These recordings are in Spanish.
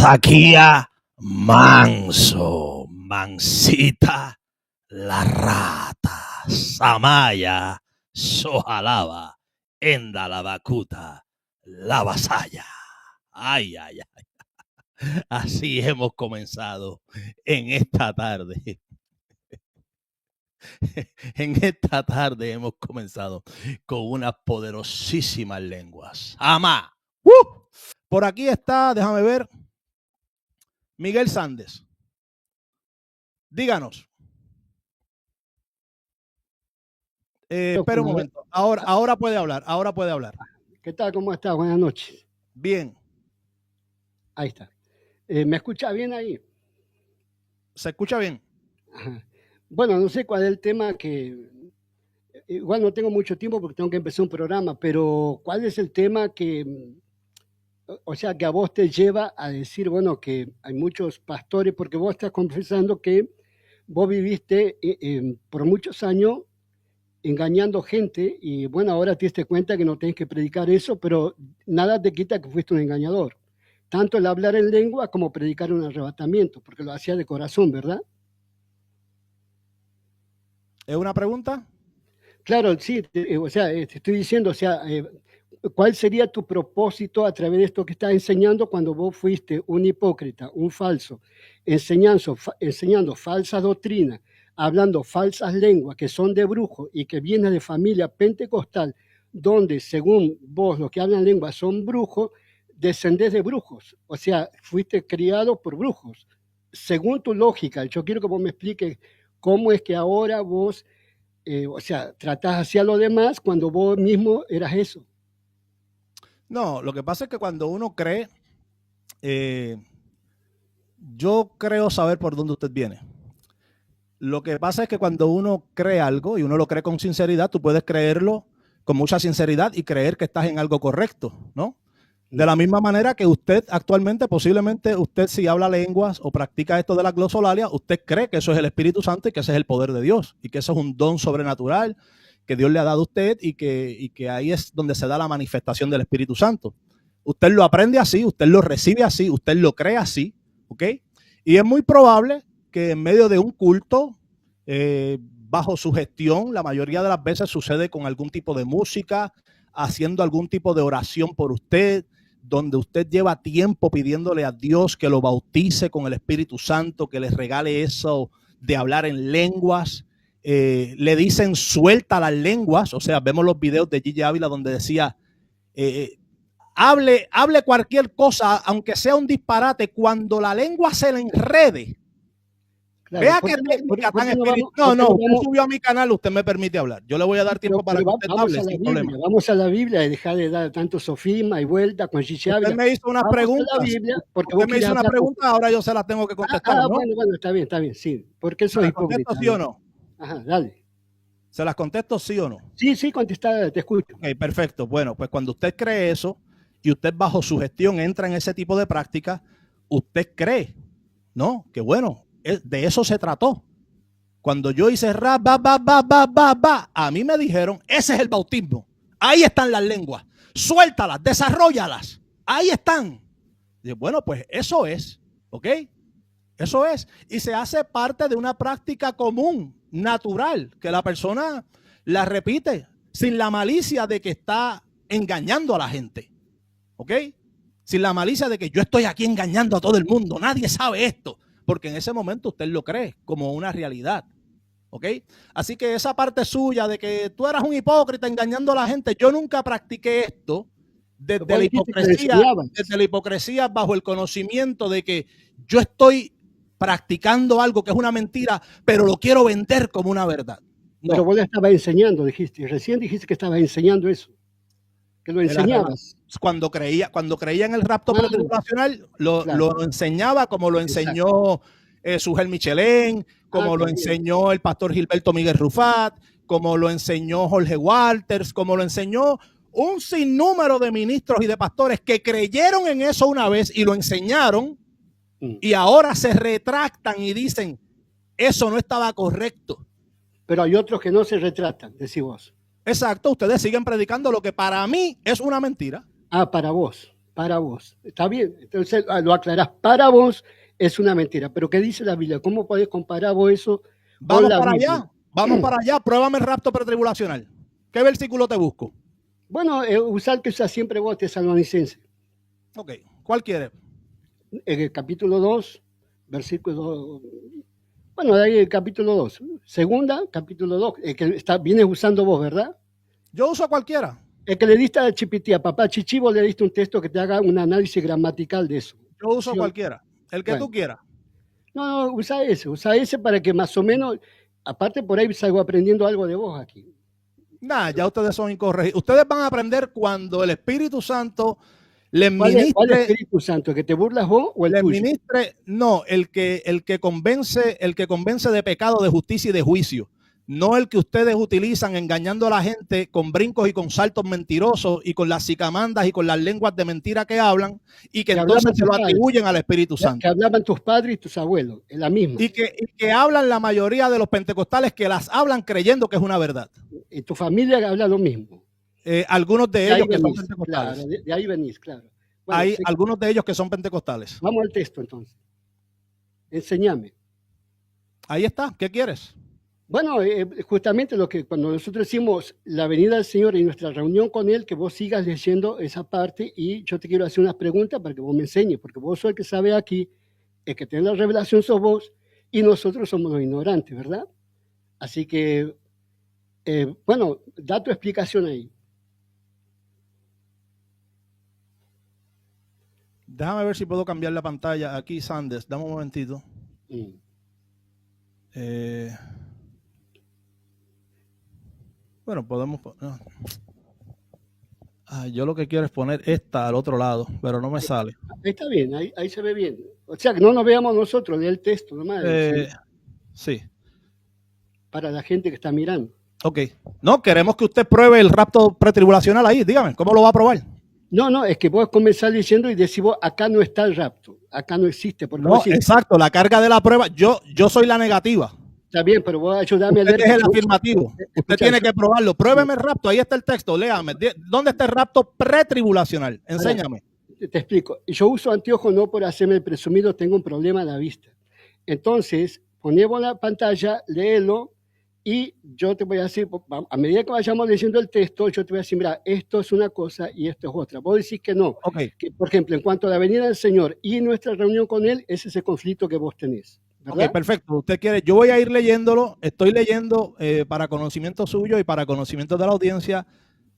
Saquía manso, mansita la rata, Samaya, sojalaba, enda la vacuta, la vasalla. Ay, ay, ay. Así hemos comenzado en esta tarde. En esta tarde hemos comenzado con unas poderosísimas lenguas. ¡Amá! Por aquí está, déjame ver, Miguel Sández. Díganos. Espera un momento. Ahora puede hablar. Ahora puede hablar. ¿Qué tal? ¿Cómo estás? Buenas noches. Bien. Ahí está. ¿Me escucha bien ahí? ¿Se escucha bien? Ajá. Bueno, no sé cuál es el tema que... Igual no tengo mucho tiempo porque tengo que empezar un programa, pero ¿cuál es el tema que, o sea, que a vos te lleva a decir, bueno, que hay muchos pastores, porque vos estás confesando que vos viviste por muchos años engañando gente y bueno, ahora te diste cuenta que no tienes que predicar eso, pero nada te quita que fuiste un engañador. Tanto el hablar en lengua como predicar un arrebatamiento, porque lo hacía de corazón, ¿verdad? ¿Es una pregunta? Claro, sí, o sea, te estoy diciendo, o sea, ¿cuál sería tu propósito a través de esto que estás enseñando cuando vos fuiste un hipócrita, un falso, enseñando falsa doctrina, hablando falsas lenguas que son de brujo y que vienen de familia pentecostal, donde según vos los que hablan lenguas son brujos, descendés de brujos, o sea, fuiste criado por brujos. Según tu lógica, yo quiero que vos me expliques cómo es que ahora vos o sea, tratás hacia lo demás cuando vos mismo eras eso. No, lo que pasa es que cuando uno cree, yo creo saber por dónde usted viene. Lo que pasa es que cuando uno cree algo y uno lo cree con sinceridad, tú puedes creerlo con mucha sinceridad y creer que estás en algo correcto, ¿no? De la misma manera que usted actualmente, posiblemente usted si habla lenguas o practica esto de la glosolalia, usted cree que eso es el Espíritu Santo y que ese es el poder de Dios y que eso es un don sobrenatural que Dios le ha dado a usted y que ahí es donde se da la manifestación del Espíritu Santo. Usted lo aprende así, usted lo recibe así, usted lo cree así, ¿ok? Y es muy probable que en medio de un culto, bajo su gestión, la mayoría de las veces sucede con algún tipo de música, haciendo algún tipo de oración por usted, donde usted lleva tiempo pidiéndole a Dios que lo bautice con el Espíritu Santo, que les regale eso de hablar en lenguas. Le dicen suelta las lenguas, o sea, vemos los videos de Gigi Ávila donde decía, hable cualquier cosa, aunque sea un disparate, cuando la lengua se le enrede. Claro, vea qué técnica tan espiritual. No, usted subió a mi canal, usted me permite hablar. Yo le voy a dar tiempo para que usted hable sin problema. Vamos a la Biblia y dejar de dar tanto sofisma y vuelta con Gigi Ávila. Usted me hizo una pregunta. Usted me hizo una pregunta, ahora yo se la tengo que contestar, ¿no? Bueno, está bien, sí. ¿Por qué soy hipócrita? ¿Sí o no? Ajá, dale. ¿Se las contesto sí o no? Sí, contestada, te escucho. Ok, perfecto. Bueno, pues cuando usted cree eso y usted bajo su gestión entra en ese tipo de práctica, usted cree, ¿no? Que bueno, de eso se trató. Cuando yo hice a mí me dijeron, ese es el bautismo. Ahí están las lenguas. Suéltalas, desarróllalas. Ahí están. Y bueno, pues eso es, ¿ok? Eso es. Y se hace parte de una práctica común, natural, que la persona la repite sin la malicia de que está engañando a la gente, ¿ok? Sin la malicia de que yo estoy aquí engañando a todo el mundo. Nadie sabe esto. Porque en ese momento usted lo cree como una realidad, ¿ok? Así que esa parte suya de que tú eras un hipócrita engañando a la gente, yo nunca practiqué esto desde la hipocresía bajo el conocimiento de que yo estoy practicando algo que es una mentira, pero lo quiero vender como una verdad. No. Pero vos ya estabas enseñando, dijiste, recién dijiste que estabas enseñando eso, que lo enseñabas. Cuando creía en el rapto pretribulacional, lo enseñaba como lo enseñó Sujel Michelén, como lo enseñó el pastor Gilberto Miguel Rufat, como lo enseñó Jorge Walters, como lo enseñó un sinnúmero de ministros y de pastores que creyeron en eso una vez y lo enseñaron y ahora se retractan y dicen, eso no estaba correcto. Pero hay otros que no se retractan, decís vos. Exacto, ustedes siguen predicando lo que para mí es una mentira. Ah, para vos para vos. ¿Está bien? Entonces lo aclarás. Para vos es una mentira. Pero ¿qué dice la Biblia? ¿Cómo podés comparar vos eso con Vamos la para Biblia? allá, vamos para allá. Pruébame el rapto pretribulacional. ¿Qué versículo te busco? Bueno, usar que usa siempre vos, Tesalonicense. Ok, ¿cuál quieres? En el capítulo 2, versículo 2. Bueno, de ahí el capítulo 2. Segunda, capítulo 2. El que vienes usando vos, ¿verdad? Yo uso cualquiera. El que le diste a Chipití, a papá Chichivo, le diste un texto que te haga un análisis gramatical de eso. Yo uso ¿Sí? cualquiera. El que Bueno. tú quieras. No, usa ese para que más o menos, aparte por ahí salgo aprendiendo algo de vos aquí. Nah, ya ustedes son incorregibles. Ustedes van a aprender cuando el Espíritu Santo les ¿Cuál ministre. Espíritu Santo? ¿Que te burlas vos o el Les tuyo? ministre, no, el que convence de pecado, de justicia y de juicio. No el que ustedes utilizan engañando a la gente con brincos y con saltos mentirosos y con las sicamandas y con las lenguas de mentira que hablan y que entonces se lo atribuyen al Espíritu Santo. Que hablaban tus padres y tus abuelos, es la misma. Y que hablan la mayoría de los pentecostales que las hablan creyendo que es una verdad. Y tu familia habla lo mismo. Algunos de ellos que son pentecostales. Claro, de ahí venís, claro. Bueno, Hay algunos de ellos que son pentecostales. Vamos al texto entonces. Enséñame. Ahí está, ¿qué quieres? Bueno, justamente lo que cuando nosotros decimos la venida del Señor y nuestra reunión con Él, que vos sigas leyendo esa parte y yo te quiero hacer unas preguntas para que vos me enseñes, porque vos sos el que sabe aquí, el que tiene la revelación sos vos y nosotros somos los ignorantes, ¿verdad? Así que, bueno, da tu explicación ahí. Déjame ver si puedo cambiar la pantalla aquí, Sandes. Dame un momentito. Bueno, podemos... No. Yo lo que quiero es poner esta al otro lado, pero no me sale. Ahí está bien, ahí se ve bien. O sea, que no nos veamos nosotros, lee el texto nomás. Sí. Para la gente que está mirando. Ok. No, queremos que usted pruebe el rapto pretribulacional ahí. Dígame, ¿cómo lo va a probar? No, es que vos comenzás diciendo y decís vos, acá no está el rapto, acá no existe. Porque no, decís, exacto, la carga de la prueba, yo soy la negativa. Está bien, pero vos ayudame a leer. Usted es el afirmativo. Usted tiene que probarlo. Pruébeme el rapto, ahí está el texto, léame. ¿Dónde está el rapto pretribulacional? Enséñame. Te explico. Yo uso anteojos no por hacerme el presumido, tengo un problema a la vista. Entonces, ponemos la pantalla, léelo, y yo te voy a decir, a medida que vayamos leyendo el texto, yo te voy a decir, mira, esto es una cosa y esto es otra. Vos decís que no. Okay. Que, por ejemplo, en cuanto a la venida del Señor y nuestra reunión con Él, ese es el conflicto que vos tenés. ¿Verdad? Ok, perfecto. Usted quiere, yo voy a ir leyéndolo. Estoy leyendo para conocimiento suyo y para conocimiento de la audiencia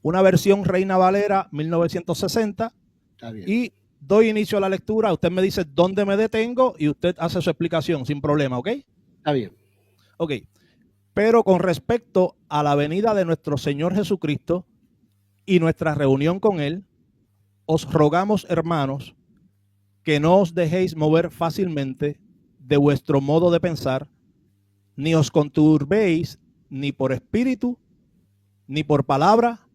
una versión Reina Valera 1960. Está bien. Y doy inicio a la lectura. Usted me dice dónde me detengo y usted hace su explicación sin problema, ¿ok? Está bien. Ok. Pero con respecto a la venida de nuestro Señor Jesucristo y nuestra reunión con Él, os rogamos, hermanos, que no os dejéis mover fácilmente de vuestro modo de pensar, ni os conturbéis ni por espíritu, ni por palabra,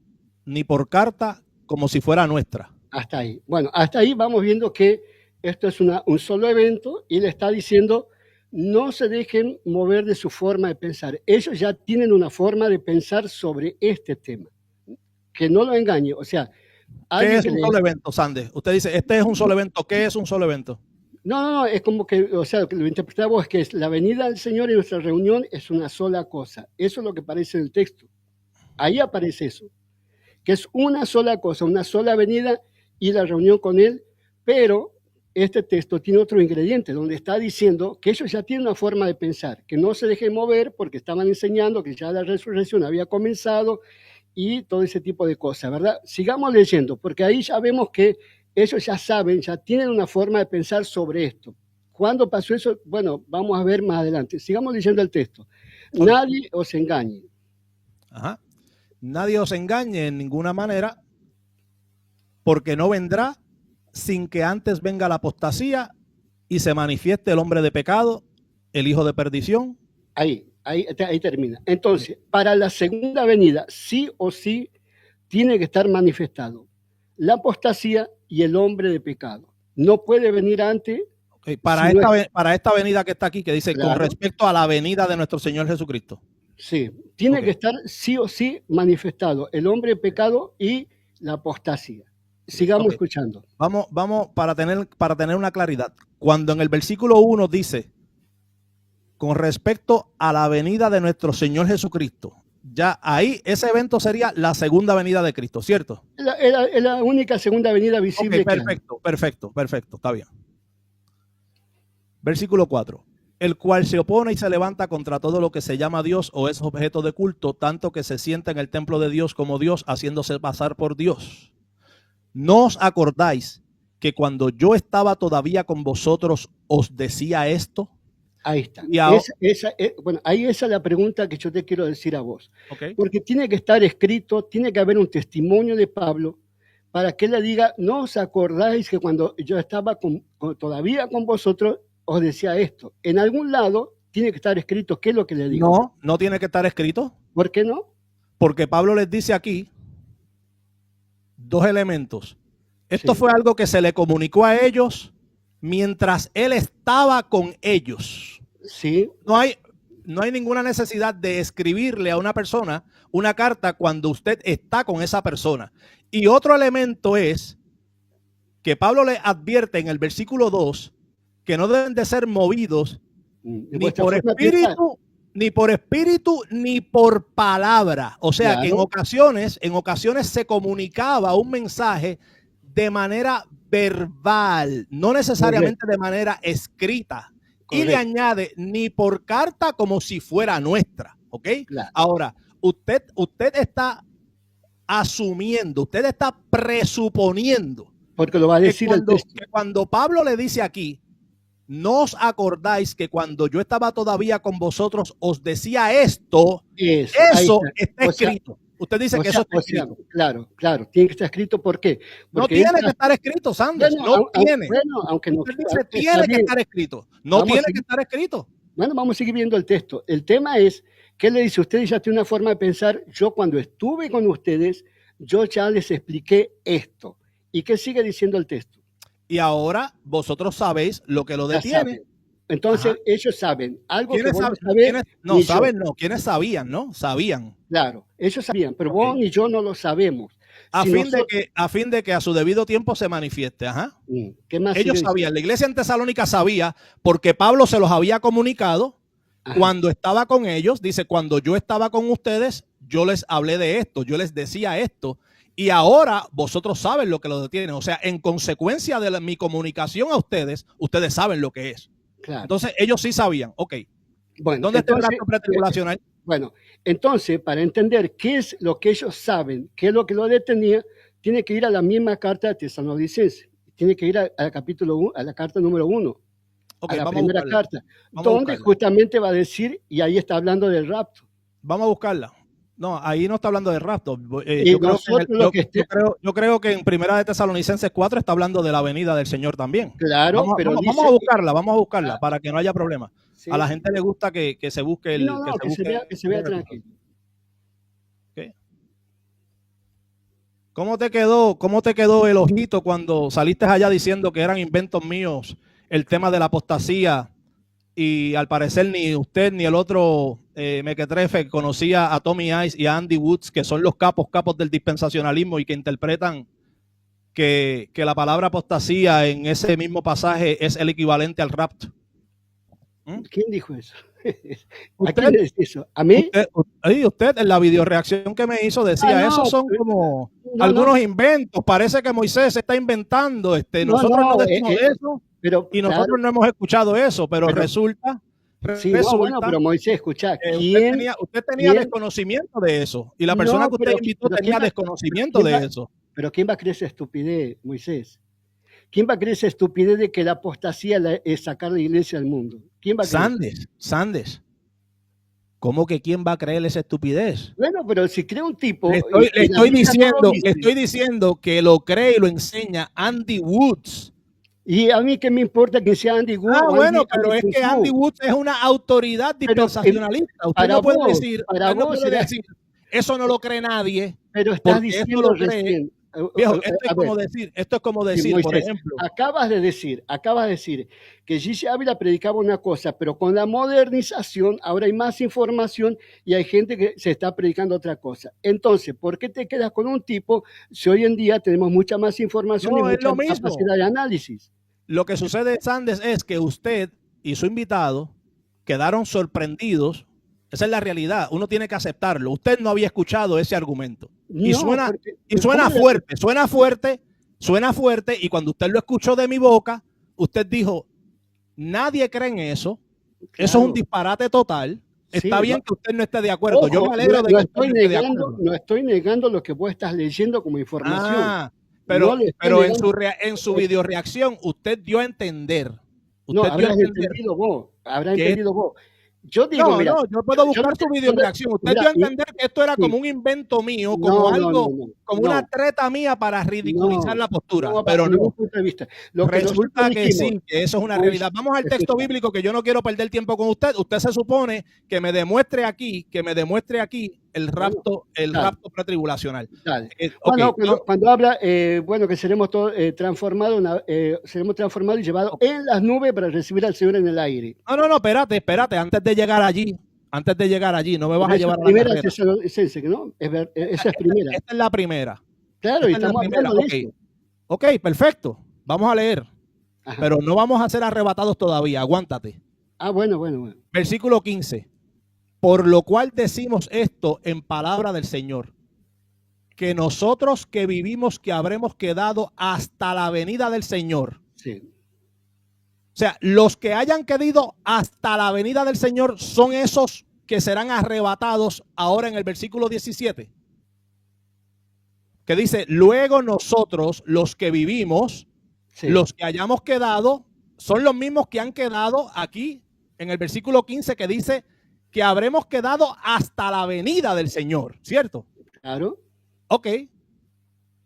ni por carta, como si fuera nuestra. Hasta ahí. Bueno, hasta ahí vamos viendo que esto es un solo evento y le está diciendo, no se dejen mover de su forma de pensar. Ellos ya tienen una forma de pensar sobre este tema. Que no lo engañe. O sea, ¿qué es un solo evento, Sandes? Usted dice, este es un solo evento. ¿Qué es un solo evento? No, es como que, o sea, lo interpretamos es que la venida del Señor y nuestra reunión es una sola cosa. Eso es lo que aparece en el texto. Ahí aparece eso, que es una sola cosa, una sola venida y la reunión con Él, pero este texto tiene otro ingrediente, donde está diciendo que ellos ya tienen una forma de pensar, que no se dejen mover porque estaban enseñando que ya la resurrección había comenzado y todo ese tipo de cosas, ¿verdad? Sigamos leyendo, porque ahí ya vemos que ellos ya saben, ya tienen una forma de pensar sobre esto. ¿Cuándo pasó eso? Bueno, vamos a ver más adelante. Sigamos leyendo el texto. Okay. Nadie os engañe. Ajá. Nadie os engañe en ninguna manera, porque no vendrá sin que antes venga la apostasía y se manifieste el hombre de pecado, el hijo de perdición. Ahí termina. Entonces, para la segunda venida, sí o sí, tiene que estar manifestado la apostasía y el hombre de pecado. No puede venir antes. Okay. Para esta venida que está aquí, que dice, claro, con respecto a la venida de nuestro Señor Jesucristo. Sí, tiene que estar sí o sí manifestado el hombre de pecado y la apostasía. Sigamos Ok. escuchando. Vamos para tener una claridad. Cuando en el versículo 1 dice, con respecto a la venida de nuestro Señor Jesucristo, ya ahí ese evento sería la segunda venida de Cristo, ¿cierto? Es la única segunda venida visible Ok, que hay. perfecto, está bien. Versículo 4. El cual se opone y se levanta contra todo lo que se llama Dios o es objeto de culto, tanto que se sienta en el templo de Dios como Dios, haciéndose pasar por Dios. ¿No os acordáis que cuando yo estaba todavía con vosotros os decía esto? Ahí está. Y ahora, Bueno, ahí esa es la pregunta que yo te quiero decir a vos. okay. Porque tiene que estar escrito, tiene que haber un testimonio de Pablo para que él le diga, no os acordáis que cuando yo estaba todavía con vosotros os decía esto. En algún lado tiene que estar escrito qué es lo que le digo. No tiene que estar escrito. ¿Por qué no? Porque Pablo les dice aquí dos elementos. Esto Sí. fue algo que se le comunicó a ellos mientras él estaba con ellos. Sí. No hay ninguna necesidad de escribirle a una persona una carta cuando usted está con esa persona. Y otro elemento es que Pablo le advierte en el versículo 2 que no deben de ser movidos ni por espíritu, ni por palabra. O sea, claro, que en ocasiones se comunicaba un mensaje de manera verbal, no necesariamente de manera escrita. Correcto. Y le añade ni por carta como si fuera nuestra. ¿Ok? Claro. Ahora, usted está asumiendo, usted está presuponiendo. Porque lo va a decir que cuando Pablo le dice aquí, ¿no os acordáis que cuando yo estaba todavía con vosotros os decía esto? Eso está escrito. Usted dice que eso está escrito. Claro, tiene que estar escrito. ¿Por qué? Porque no tiene que estar escrito, Sanders. Bueno, no tiene. Bueno, aunque no. Usted dice tiene que estar escrito. No tiene que estar escrito. Bueno, vamos a seguir viendo el texto. El tema es, ¿qué le dice? Usted ya tiene una forma de pensar. Yo cuando estuve con ustedes, yo ya les expliqué esto. ¿Y qué sigue diciendo el texto? Y ahora vosotros sabéis lo que lo detiene. Entonces, ellos saben algo que vos no saben. No, ¿quiénes sabían? No, sabían. Claro, ellos sabían, pero vos ni yo no lo sabemos. A fin de que a su debido tiempo se manifieste. Ajá. ¿Qué más ellos sabían, la iglesia en Tesalónica sabía, porque Pablo se los había comunicado. Ajá. Cuando estaba con ellos. Dice, cuando yo estaba con ustedes, yo les hablé de esto, yo les decía esto. Y ahora vosotros saben lo que lo detiene. O sea, en consecuencia de mi comunicación a ustedes, ustedes saben lo que es. Claro. Entonces, ellos sí sabían. Ok. Bueno, ¿dónde está el rapto pretribulacional? Bueno, entonces, para entender qué es lo que ellos saben, qué es lo que lo detenía, tiene que ir a la misma carta de Tesalonicenses. Tiene que ir al capítulo 1, a la carta número 1. Okay, a la primera carta. Donde justamente va a decir, y ahí está hablando del rapto. Vamos a buscarla. No, ahí no está hablando de rapto. Yo creo que en Primera de Tesalonicenses 4 está hablando de la venida del Señor también. Claro, vamos a buscarla para que no haya problema. Sí. A la gente le gusta que se busque el... que se vea tranquilo. ¿Okay? ¿Cómo te quedó el ojito cuando saliste allá diciendo que eran inventos míos el tema de la apostasía? Y al parecer ni usted ni el otro mequetrefe conocía a Tommy Ice y a Andy Woods, que son los capos del dispensacionalismo y que interpretan que la palabra apostasía en ese mismo pasaje es el equivalente al rapto. ¿Quién dijo eso? ¿A quién le dice eso? ¿A mí? Usted en la videoreacción que me hizo decía, esos son como algunos inventos, parece que Moisés se está inventando, nosotros no decimos eso. Y nosotros no hemos escuchado eso, pero resulta. Bueno, pero Moisés, escuchá, usted tenía desconocimiento de eso, y la persona que usted invitó tenía desconocimiento de eso. Pero ¿quién va a creer esa estupidez, Moisés? ¿Quién va a creer esa estupidez de que la apostasía es sacar la iglesia del mundo? ¿Quién va a creer? Sandes. ¿Cómo que quién va a creer esa estupidez? Bueno, pero si cree un tipo... Le estoy diciendo que lo cree y lo enseña Andy Woods. Y a mí qué me importa que sea Andy Woods. Bueno, pero es que Andy Woods es una autoridad dispensacionalista. Usted no puede decir, eso no lo cree nadie. Pero estás diciendo recién, Viejo, esto es a ver, como sí, decir, por Moisés, ejemplo, acabas de decir que Gigi Ávila predicaba una cosa, pero con la modernización ahora hay más información y hay gente que se está predicando otra cosa. Entonces, ¿por qué te quedas con un tipo si hoy en día tenemos mucha más información y no es mucha lo más mismo. capacidad de análisis? Lo que sucede, Sandes, es que usted y su invitado quedaron sorprendidos. Esa es la realidad. Uno tiene que aceptarlo. Usted no había escuchado ese argumento. Y No, suena, porque, y ¿cómo suena le- fuerte, suena fuerte, suena fuerte. Y cuando usted lo escuchó de mi boca, usted dijo, nadie cree en eso. Eso es un Claro, disparate total. Está sí, bien que usted no esté de acuerdo. Yo me ojo, alegro de que usted no esté de acuerdo. no estoy negando lo que vos estás leyendo como información. Ah, No le estoy pero negando. en su video reacción, usted dio a entender. No, Usted dio a entender habrá que entendido vos. Yo digo, no, mira, no, yo puedo yo no buscar te, su video reacción. Usted mira, dio a entender que esto era sí, como un invento mío, como no, no, no, algo, no, como una no, treta mía para ridiculizar no, la postura, no, pero bajo ningún no. punto de vista. Lo que nosotros Resulta que dijimos, sí, que eso es una Moisés, realidad. Vamos al texto escucha, bíblico, que yo no quiero perder tiempo con usted. Usted se supone que me demuestre aquí, bueno, el dale. rapto pretribulacional. Dale. Ok, Bueno, cuando habla, bueno, que seremos todos transformados, seremos transformados y llevados en las nubes para recibir al Señor en el aire. no, espérate, antes de llegar allí, no me vas Pero a esa llevar es a la primera carrera. Tesalonicense, ¿no? Esa es primera. Esta es la primera. Claro, y Esta es la estamos primera. hablando de Ok, eso. ok, perfecto. Vamos a leer. Ajá. Pero no vamos a ser arrebatados todavía, aguántate. Ah, bueno. Versículo 15. Por lo cual decimos esto en palabra del Señor, que nosotros que vivimos, que habremos quedado hasta la venida del Señor. Sí. O sea, los que hayan quedado hasta la venida del Señor son esos que serán arrebatados ahora en el versículo 17. Que dice, luego nosotros, los que vivimos, Sí. los que hayamos quedado, son los mismos que han quedado aquí en el versículo 15, que dice que habremos quedado hasta la venida del Señor, ¿cierto? Claro. Ok.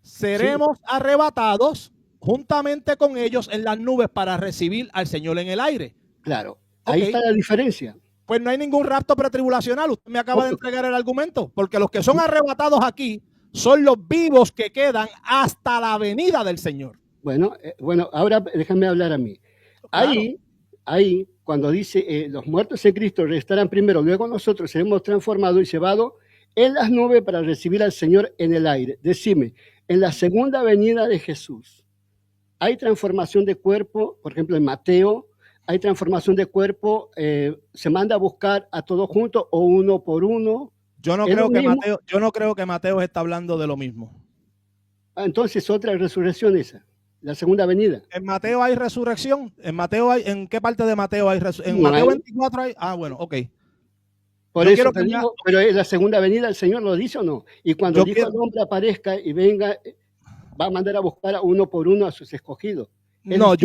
Seremos arrebatados juntamente con ellos en las nubes para recibir al Señor en el aire. Claro. Ok. Ahí está la diferencia. Pues no hay ningún rapto pretribulacional. Usted me acaba de entregar el argumento, porque los que son arrebatados aquí son los vivos que quedan hasta la venida del Señor. Bueno, ahora déjame hablar a mí. Claro. Ahí, cuando dice los muertos en Cristo estarán primero, luego nosotros seremos transformados y llevados en las nubes para recibir al Señor en el aire. Decime, en la segunda venida de Jesús, ¿hay transformación de cuerpo? Por ejemplo, en Mateo, ¿hay transformación de cuerpo? ¿Se manda a buscar a todos juntos o uno por uno? Yo no creo que Mateo está hablando de lo mismo. Entonces, otra resurrección esa. La segunda venida. En Mateo hay resurrección. ¿En qué parte de Mateo hay resurrección? En No Mateo hay. 24 hay. Ah, bueno, ok. Por Yo eso quiero te que digo, pero en la segunda venida el Señor lo dice o no. Y cuando Yo el Hijo quiero- del Hombre aparezca y venga, va a mandar a buscar a uno por uno a sus escogidos. Es No, distinto.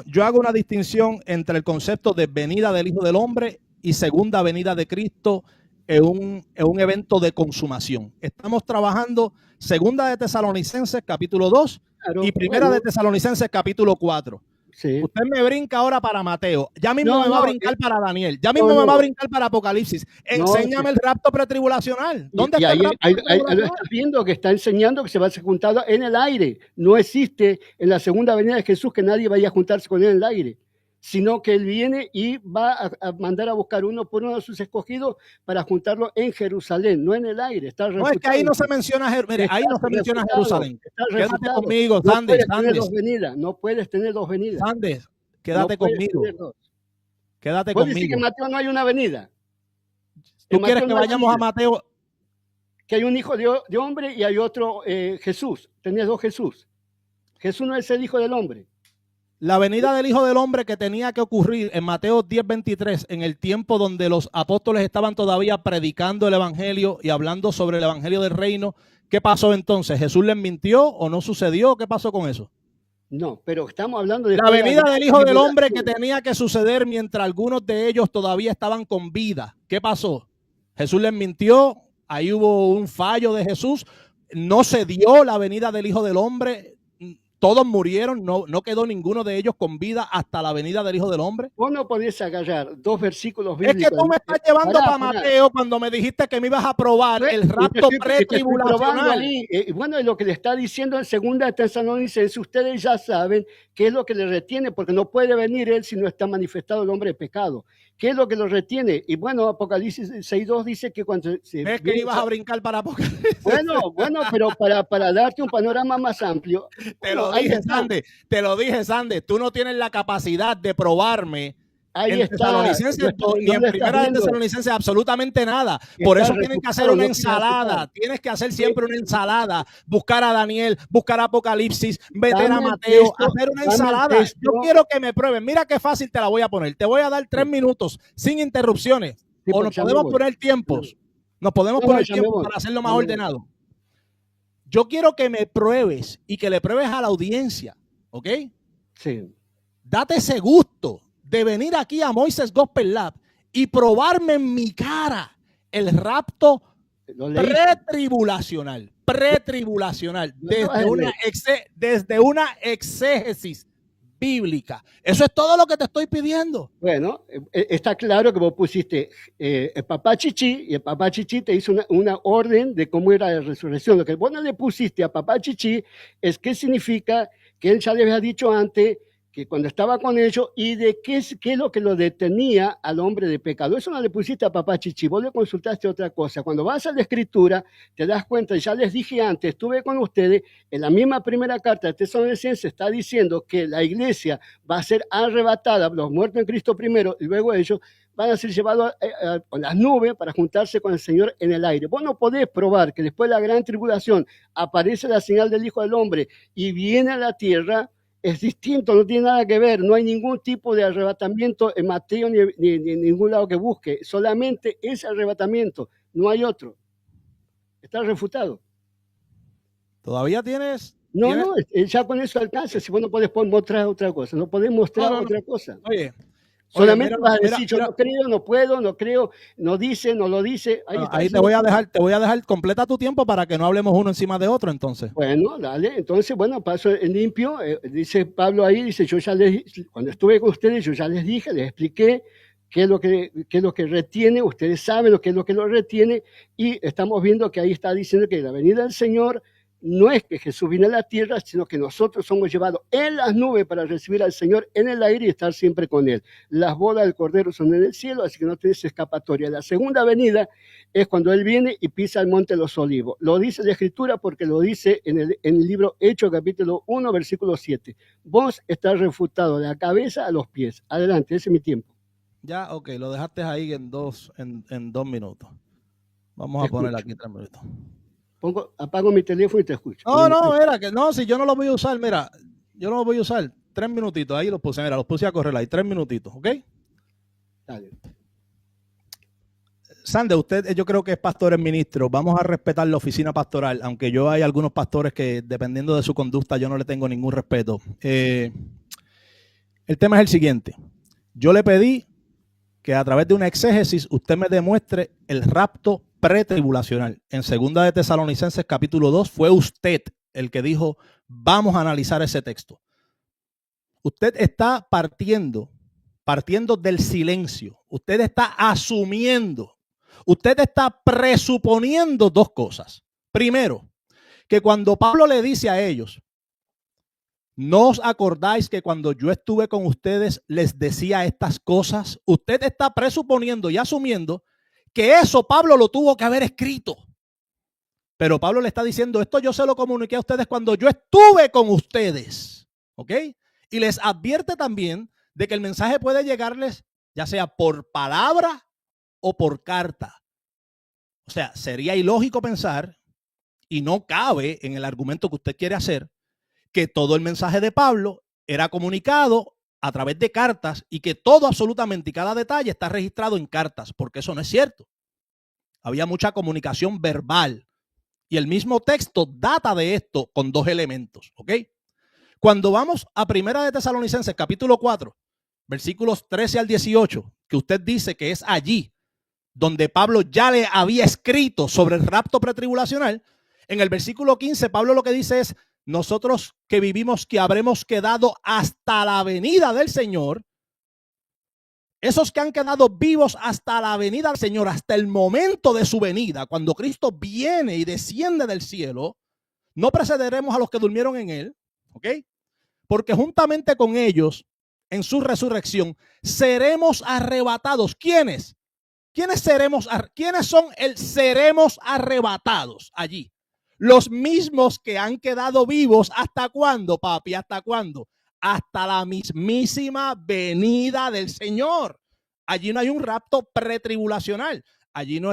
yo hago una distinción entre el concepto de venida del Hijo del Hombre y segunda venida de Cristo en un evento de consumación. Estamos trabajando segunda de Tesalonicenses capítulo 2 Claro, y primera bueno, de Tesalonicenses capítulo 4. sí. Usted me brinca ahora para Mateo, ya mismo No, me va a no, brincar para Daniel, ya mismo me va a brincar para Apocalipsis. Enséñame el rapto pretribulacional. ¿Dónde y está el ahí, rapto ahí lo pretribulacional? estás viendo que está enseñando que se va a ser juntado en el aire. No existe en la segunda venida de Jesús que nadie vaya a juntarse con él en el aire, sino que él viene y va a mandar a buscar uno por uno de sus escogidos para juntarlo en Jerusalén, no en el aire. Está No, es que ahí no se menciona, mire, ahí no se menciona Jerusalén. Quédate conmigo, No Sandes, puedes tener dos venidas, no puedes tener dos venidas. Sandes, quédate No puedes conmigo, tener dos. quédate Puedes decir que conmigo. en Mateo no hay una venida. ¿Tú En quieres Mateo que no hay vayamos a venida. Mateo? Que hay un hijo de hombre y hay otro Jesús. Tenías dos Jesús. Jesús no es el hijo del hombre. La venida del Hijo del Hombre que tenía que ocurrir en Mateo 10:23, en el tiempo donde los apóstoles estaban todavía predicando el Evangelio y hablando sobre el Evangelio del Reino. ¿Qué pasó entonces? ¿Jesús les mintió o no sucedió? ¿Qué pasó con eso? No, pero estamos hablando de La venida del Hijo del Hombre que tenía que suceder mientras algunos de ellos todavía estaban con vida. ¿Qué pasó? Jesús les mintió, ahí hubo un fallo de Jesús, no se dio la venida del Hijo del Hombre. todos murieron, no quedó ninguno de ellos con vida hasta la venida del Hijo del Hombre. Vos no podés agarrar 2 versículos Es bíblicos. que tú me estás llevando para Mateo cuando me dijiste que me ibas a probar el rapto pretribulacional. Bueno, es lo que le está diciendo en 2 Tesalonicenses. Ustedes ya saben qué es lo que le retiene, porque no puede venir él si no está manifestado el hombre de pecado. ¿Qué es lo que lo retiene? Y bueno, Apocalipsis 6.2 dice que cuando ¿Ves que ibas a brincar para Apocalipsis? Bueno, pero para darte un panorama más amplio. Te lo dije, Sande, tú no tienes la capacidad de probarme ahí en Tesalonicenses ni en Primera de Tesalonicenses absolutamente nada. Por eso tienen que hacer una ensalada. Tienes que hacer siempre una ensalada. Buscar a Daniel, buscar a Apocalipsis, meter a Mateo, hacer una ensalada. Yo quiero que me prueben. Mira qué fácil te la voy a poner. Te voy a dar 3 minutos sin interrupciones. O nos podemos poner tiempos. Nos podemos poner tiempos para hacerlo más ordenado. Yo quiero que me pruebes y que le pruebes a la audiencia. ¿Ok? Sí. Date ese gusto de venir aquí a Moises Gospel Lab y probarme en mi cara el rapto pretribulacional, desde una exégesis bíblica. Eso es todo lo que te estoy pidiendo. Bueno, está claro que vos pusiste el papá Chichi, y el papá Chichi te hizo una orden de cómo era la resurrección. Lo que vos no le pusiste a papá Chichi es qué significa que él ya le había dicho antes que cuando estaba con ellos y de qué es lo que lo detenía al hombre de pecado. Eso no le pusiste a papá Chichi, vos le consultaste otra cosa. Cuando vas a la Escritura, te das cuenta, ya les dije antes, estuve con ustedes, en la misma primera carta de Tesalonicenses está diciendo que la iglesia va a ser arrebatada, los muertos en Cristo primero, y luego ellos van a ser llevados a las nubes para juntarse con el Señor en el aire. Vos no podés probar que después de la gran tribulación aparece la señal del Hijo del Hombre y viene a la tierra. Es distinto, no tiene nada que ver, no hay ningún tipo de arrebatamiento en Mateo ni en ningún lado que busque, solamente ese arrebatamiento, no hay otro. Está refutado. ¿Todavía tienes? No, ya con eso alcanza, si vos no podés mostrar otra cosa, no podés mostrar otra cosa. Solamente vas a decir, yo no creo, no puedo, no creo, no dice, no lo dice. Ahí te voy a dejar, completa tu tiempo para que no hablemos uno encima de otro, entonces. Bueno, dale, entonces, paso en limpio, dice Pablo ahí, dice, cuando estuve con ustedes, yo ya les dije, les expliqué qué es lo que retiene, ustedes saben qué es lo que lo retiene, y estamos viendo que ahí está diciendo que la venida del Señor no es que Jesús viene a la tierra, sino que nosotros somos llevados en las nubes para recibir al Señor en el aire y estar siempre con Él. Las bodas del Cordero son en el cielo, así que no tienes escapatoria. La segunda venida es cuando Él viene y pisa el monte de los olivos. Lo dice la Escritura porque lo dice en el libro Hechos, capítulo 1, versículo 7. Vos estás refutado de la cabeza a los pies. Adelante, ese es mi tiempo. Ya, ok, lo dejaste ahí en 2 minutos. Vamos a poner aquí 3 minutos. Apago mi teléfono y te escucho. Si yo no lo voy a usar, mira, yo no lo voy a usar. 3 minutitos, ahí los puse, los puse a correr ahí, 3 minutitos, ¿ok? Dale. Sande, usted yo creo que es pastor, es ministro. Vamos a respetar la oficina pastoral, aunque yo hay algunos pastores que dependiendo de su conducta yo no le tengo ningún respeto. El tema es el siguiente. Yo le pedí que a través de una exégesis usted me demuestre el rapto pretribulacional. En 2 de Tesalonicenses capítulo 2 fue usted el que dijo, vamos a analizar ese texto. Usted está partiendo del silencio. Usted está asumiendo. Usted está presuponiendo 2 cosas. Primero, que cuando Pablo le dice a ellos, ¿no os acordáis que cuando yo estuve con ustedes les decía estas cosas? Usted está presuponiendo y asumiendo que eso Pablo lo tuvo que haber escrito. Pero Pablo le está diciendo, esto yo se lo comuniqué a ustedes cuando yo estuve con ustedes. ¿Ok? Y les advierte también de que el mensaje puede llegarles ya sea por palabra o por carta. O sea, sería ilógico pensar, y no cabe en el argumento que usted quiere hacer, que todo el mensaje de Pablo era comunicado a través de cartas y que todo absolutamente y cada detalle está registrado en cartas, porque eso no es cierto. Había mucha comunicación verbal y el mismo texto data de esto con 2 elementos, ¿ok? Cuando vamos a 1 de Tesalonicenses capítulo 4, versículos 13 al 18, que usted dice que es allí donde Pablo ya le había escrito sobre el rapto pretribulacional, en el versículo 15 Pablo lo que dice es, nosotros que vivimos, que habremos quedado hasta la venida del Señor, esos que han quedado vivos hasta la venida del Señor, hasta el momento de su venida, cuando Cristo viene y desciende del cielo, no precederemos a los que durmieron en él, ¿ok? Porque juntamente con ellos, en su resurrección, seremos arrebatados. ¿Quiénes? ¿Quiénes son el seremos arrebatados allí? Los mismos que han quedado vivos. ¿Hasta cuándo, papi? ¿Hasta cuándo? Hasta la mismísima venida del Señor. Allí no hay un rapto pretribulacional. Allí no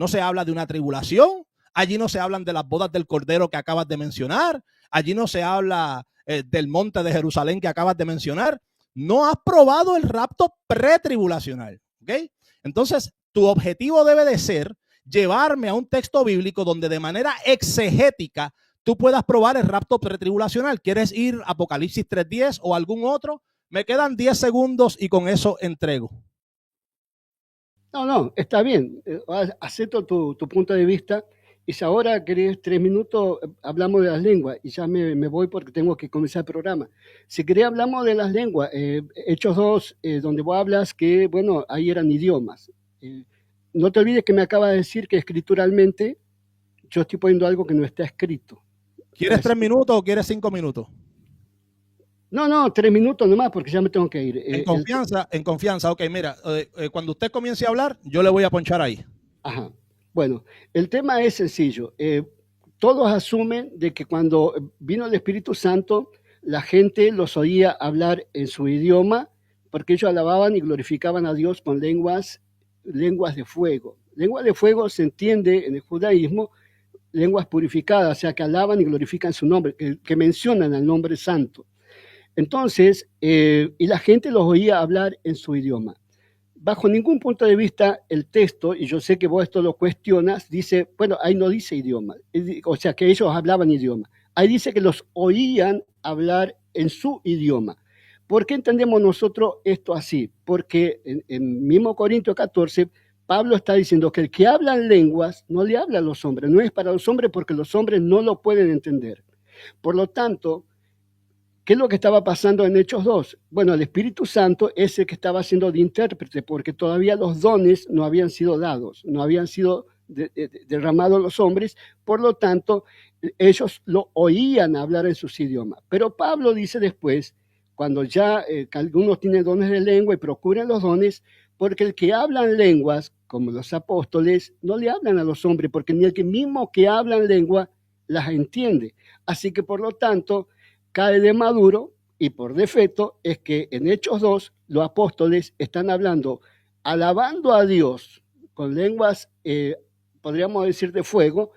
se habla de una tribulación. Allí no se hablan de las bodas del Cordero que acabas de mencionar. Allí no se habla del monte de Jerusalén que acabas de mencionar. No has probado el rapto pretribulacional. ¿Ok? Entonces, tu objetivo debe de ser llevarme a un texto bíblico donde de manera exegética tú puedas probar el rapto pretribulacional. ¿Quieres ir a Apocalipsis 3:10 o algún otro? Me quedan 10 segundos y con eso entrego. No, está bien. Acepto tu punto de vista. Y si ahora querés 3 minutos, hablamos de las lenguas. Y ya me voy porque tengo que comenzar el programa. Si querés, hablamos de las lenguas. Hechos 2, donde vos hablas que, bueno, ahí eran idiomas. No te olvides que me acaba de decir que escrituralmente yo estoy poniendo algo que no está escrito. ¿Quieres 3 minutos o quieres 5 minutos? No, 3 minutos nomás porque ya me tengo que ir. En confianza. Ok, mira, cuando usted comience a hablar, yo le voy a ponchar ahí. Ajá. Bueno, el tema es sencillo. Todos asumen de que cuando vino el Espíritu Santo, la gente los oía hablar en su idioma porque ellos alababan y glorificaban a Dios con lenguas de fuego. Lengua de fuego se entiende en el judaísmo, lenguas purificadas, o sea, que alaban y glorifican su nombre, que mencionan al nombre santo. Entonces, y la gente los oía hablar en su idioma. Bajo ningún punto de vista el texto, y yo sé que vos esto lo cuestionas, dice, bueno, ahí no dice idioma, o sea, que ellos hablaban idioma. Ahí dice que los oían hablar en su idioma. ¿Por qué entendemos nosotros esto así? Porque en mismo Corintios 14, Pablo está diciendo que el que habla en lenguas no le habla a los hombres, no es para los hombres porque los hombres no lo pueden entender. Por lo tanto, ¿qué es lo que estaba pasando en Hechos 2? Bueno, el Espíritu Santo es el que estaba haciendo de intérprete, porque todavía los dones no habían sido dados, no habían sido derramados a los hombres, por lo tanto, ellos lo oían hablar en sus idiomas. Pero Pablo dice después, cuando ya algunos tienen dones de lengua y procuran los dones, porque el que habla en lenguas, como los apóstoles, no le hablan a los hombres, porque ni el que mismo que habla en lengua las entiende. Así que, por lo tanto, cae de maduro y por defecto es que en Hechos 2 los apóstoles están hablando, alabando a Dios con lenguas, podríamos decir, de fuego,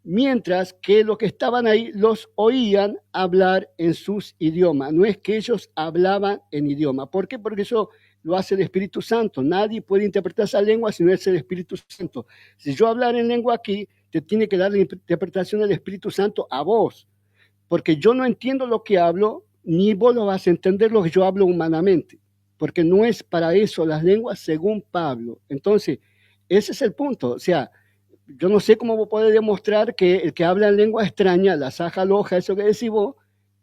mientras que los que estaban ahí los oían hablar en sus idiomas. No es que ellos hablaban en idioma. ¿Por qué? Porque eso lo hace el Espíritu Santo. Nadie puede interpretar esa lengua si no es el Espíritu Santo. Si yo hablar en lengua aquí, te tiene que dar la interpretación del Espíritu Santo a vos, porque yo no entiendo lo que hablo, ni vos lo vas a entender lo que yo hablo humanamente, porque no es para eso las lenguas según Pablo. Entonces, ese es el punto. O sea, yo no sé cómo vos podés demostrar que el que habla en lengua extraña, la saja loja, eso que decís vos,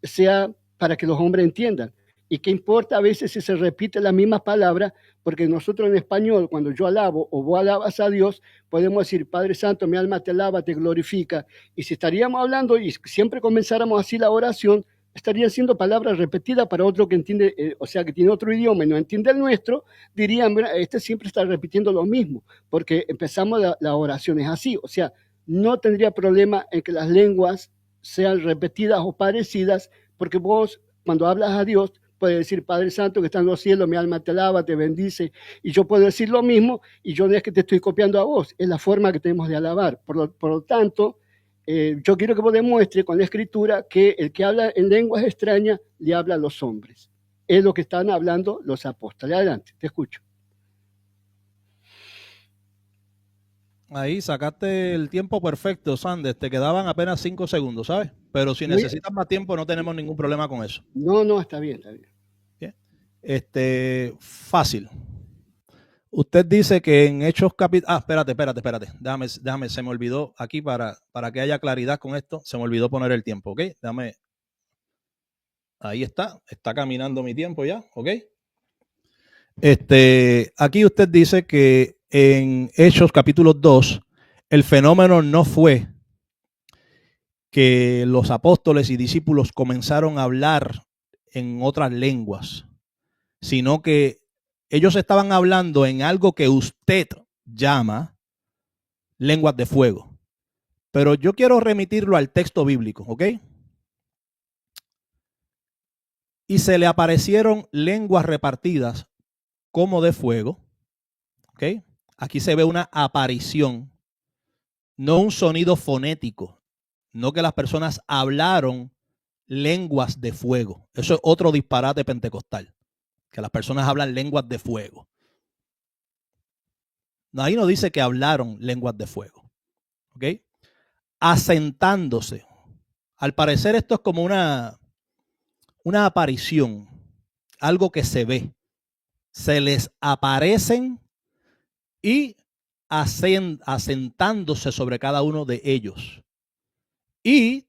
sea para que los hombres entiendan. Y qué importa a veces si se repite la misma palabra, porque nosotros en español, cuando yo alabo o vos alabas a Dios, podemos decir, Padre Santo, mi alma te alaba, te glorifica. Y si estaríamos hablando y siempre comenzáramos así la oración, estarían siendo palabras repetidas para otro que entiende, o sea, que tiene otro idioma y no entiende el nuestro, dirían, mira, este siempre está repitiendo lo mismo, porque empezamos la oración es así. O sea, no tendría problema en que las lenguas sean repetidas o parecidas, porque vos, cuando hablas a Dios, puede decir, Padre Santo que está en los cielos, mi alma te alaba, te bendice, y yo puedo decir lo mismo, y yo no es que te estoy copiando a vos, es la forma que tenemos de alabar. Por lo tanto, yo quiero que vos demuestres con la escritura que el que habla en lenguas extrañas le habla a los hombres. Es lo que están hablando los apóstoles. Adelante, te escucho. Ahí sacaste el tiempo perfecto, Sanders. Te quedaban apenas 5 segundos, ¿sabes? Pero si necesitas más tiempo, no tenemos ningún problema con eso. No, está bien, está bien. Bien. Fácil. Usted dice que en Hechos capítulo... espérate. Déjame, se me olvidó aquí para que haya claridad con esto. Se me olvidó poner el tiempo, ¿ok? Déjame. Ahí está caminando mi tiempo ya, ¿ok? Aquí usted dice que en Hechos capítulo 2, el fenómeno no fue que los apóstoles y discípulos comenzaron a hablar en otras lenguas, sino que ellos estaban hablando en algo que usted llama lenguas de fuego. Pero yo quiero remitirlo al texto bíblico, ¿ok? Y se le aparecieron lenguas repartidas como de fuego, ¿ok? Aquí se ve una aparición, no un sonido fonético, no que las personas hablaron lenguas de fuego. Eso es otro disparate pentecostal, que las personas hablan lenguas de fuego. No, ahí no dice que hablaron lenguas de fuego, ¿ok? Asentándose. Al parecer esto es como una aparición, algo que se ve. Se les aparecen y asentándose sobre cada uno de ellos. Y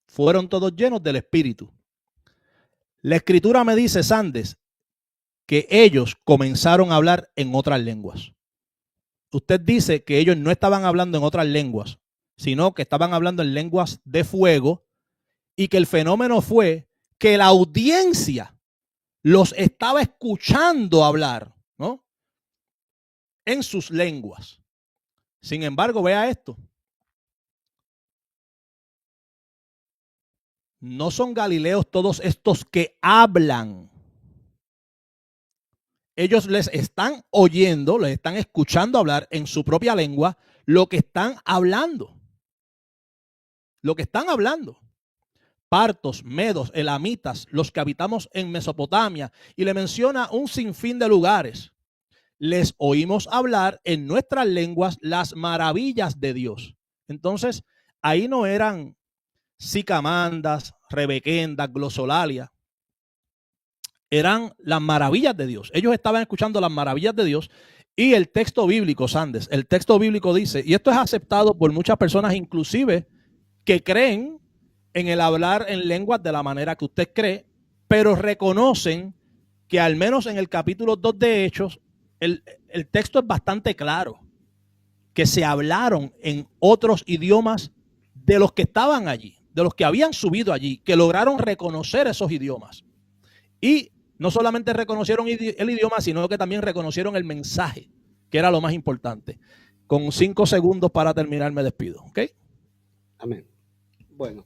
fueron todos llenos del Espíritu. La Escritura me dice, Sandes, que ellos comenzaron a hablar en otras lenguas. Usted dice que ellos no estaban hablando en otras lenguas, sino que estaban hablando en lenguas de fuego y que el fenómeno fue que la audiencia los estaba escuchando hablar, ¿no? En sus lenguas. Sin embargo, vea esto. No son galileos todos estos que hablan. Ellos les están oyendo, les están escuchando hablar en su propia lengua lo que están hablando. Lo que están hablando. Partos, medos, elamitas, los que habitamos en Mesopotamia, y le menciona un sinfín de lugares. Les oímos hablar en nuestras lenguas las maravillas de Dios. Entonces, ahí no eran sicamandas, rebequendas, glosolalia. Eran las maravillas de Dios. Ellos estaban escuchando las maravillas de Dios. Y el texto bíblico, Sandes, el texto bíblico dice, y esto es aceptado por muchas personas, inclusive, que creen en el hablar en lenguas de la manera que usted cree, pero reconocen que al menos en el capítulo 2 de Hechos, el texto es bastante claro, que se hablaron en otros idiomas de los que estaban allí, de los que habían subido allí, que lograron reconocer esos idiomas. Y no solamente reconocieron el idioma, sino que también reconocieron el mensaje, que era lo más importante. Con 5 segundos para terminar me despido, ¿ok? Amén. Bueno,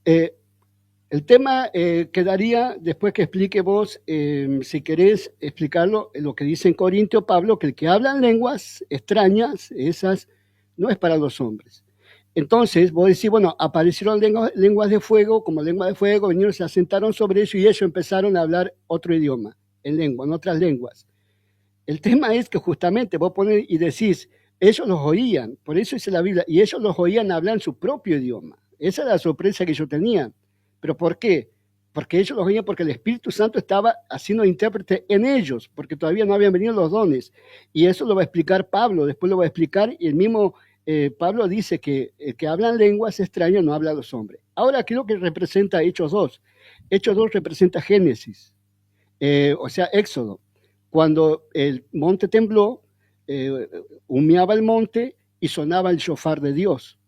el tema quedaría, después que explique vos, si querés explicarlo, lo que dice en Corintio Pablo, que el que habla en lenguas extrañas, esas no es para los hombres. Entonces, vos decís, bueno, aparecieron lenguas de fuego, como lengua de fuego, vinieron, se asentaron sobre eso y ellos empezaron a hablar otro idioma, en otras lenguas. El tema es que justamente vos pones y decís, ellos los oían, por eso dice la Biblia, y ellos los oían hablar en su propio idioma. Esa era la sorpresa que yo tenía. ¿Pero por qué? Porque ellos los oían porque el Espíritu Santo estaba haciendo intérprete en ellos, porque todavía no habían venido los dones. Y eso lo va a explicar Pablo, después lo va a explicar, y el mismo Pablo dice que el que habla en lenguas extrañas no habla a los hombres. Ahora, ¿qué es lo que representa Hechos 2? Hechos 2 representa Génesis, o sea, Éxodo. Cuando el monte tembló, humeaba el monte y sonaba el shofar de Dios.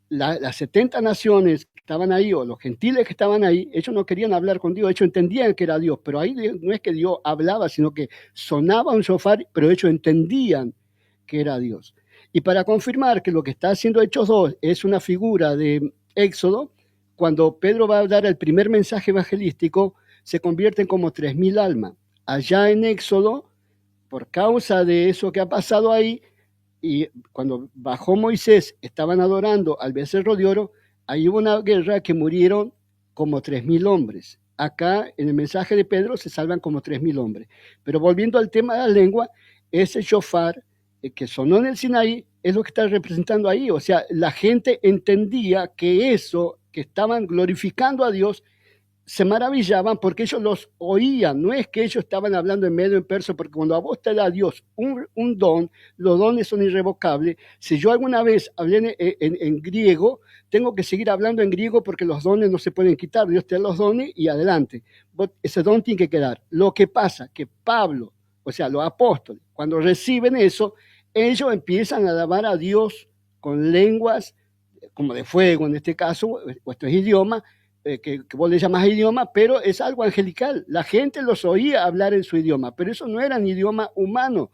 Las 70 naciones que estaban ahí, o los gentiles que estaban ahí, ellos no querían hablar con Dios, ellos entendían que era Dios, pero ahí no es que Dios hablaba, sino que sonaba un shofar, pero ellos entendían que era Dios. Y para confirmar que lo que está haciendo Hechos 2 es una figura de Éxodo, cuando Pedro va a dar el primer mensaje evangelístico, se convierten como 3.000 almas. Allá en Éxodo, por causa de eso que ha pasado ahí, y cuando bajó Moisés, estaban adorando al becerro de oro, ahí hubo una guerra que murieron como 3.000 hombres. Acá en el mensaje de Pedro se salvan como 3.000 hombres. Pero volviendo al tema de la lengua, ese shofar que sonó en el Sinaí es lo que está representando ahí. O sea, la gente entendía que eso, que estaban glorificando a Dios, se maravillaban porque ellos los oían, no es que ellos estaban hablando en medio en persa, porque cuando a vos te da Dios un don, los dones son irrevocables. Si yo alguna vez hablé en griego, tengo que seguir hablando en griego porque los dones no se pueden quitar, Dios te da los dones y adelante. Ese don tiene que quedar. Lo que pasa que Pablo, o sea, los apóstoles, cuando reciben eso, ellos empiezan a alabar a Dios con lenguas como de fuego en este caso, vuestros idiomas, que vos le llamas idioma, pero es algo angelical. La gente los oía hablar en su idioma, pero eso no era un idioma humano.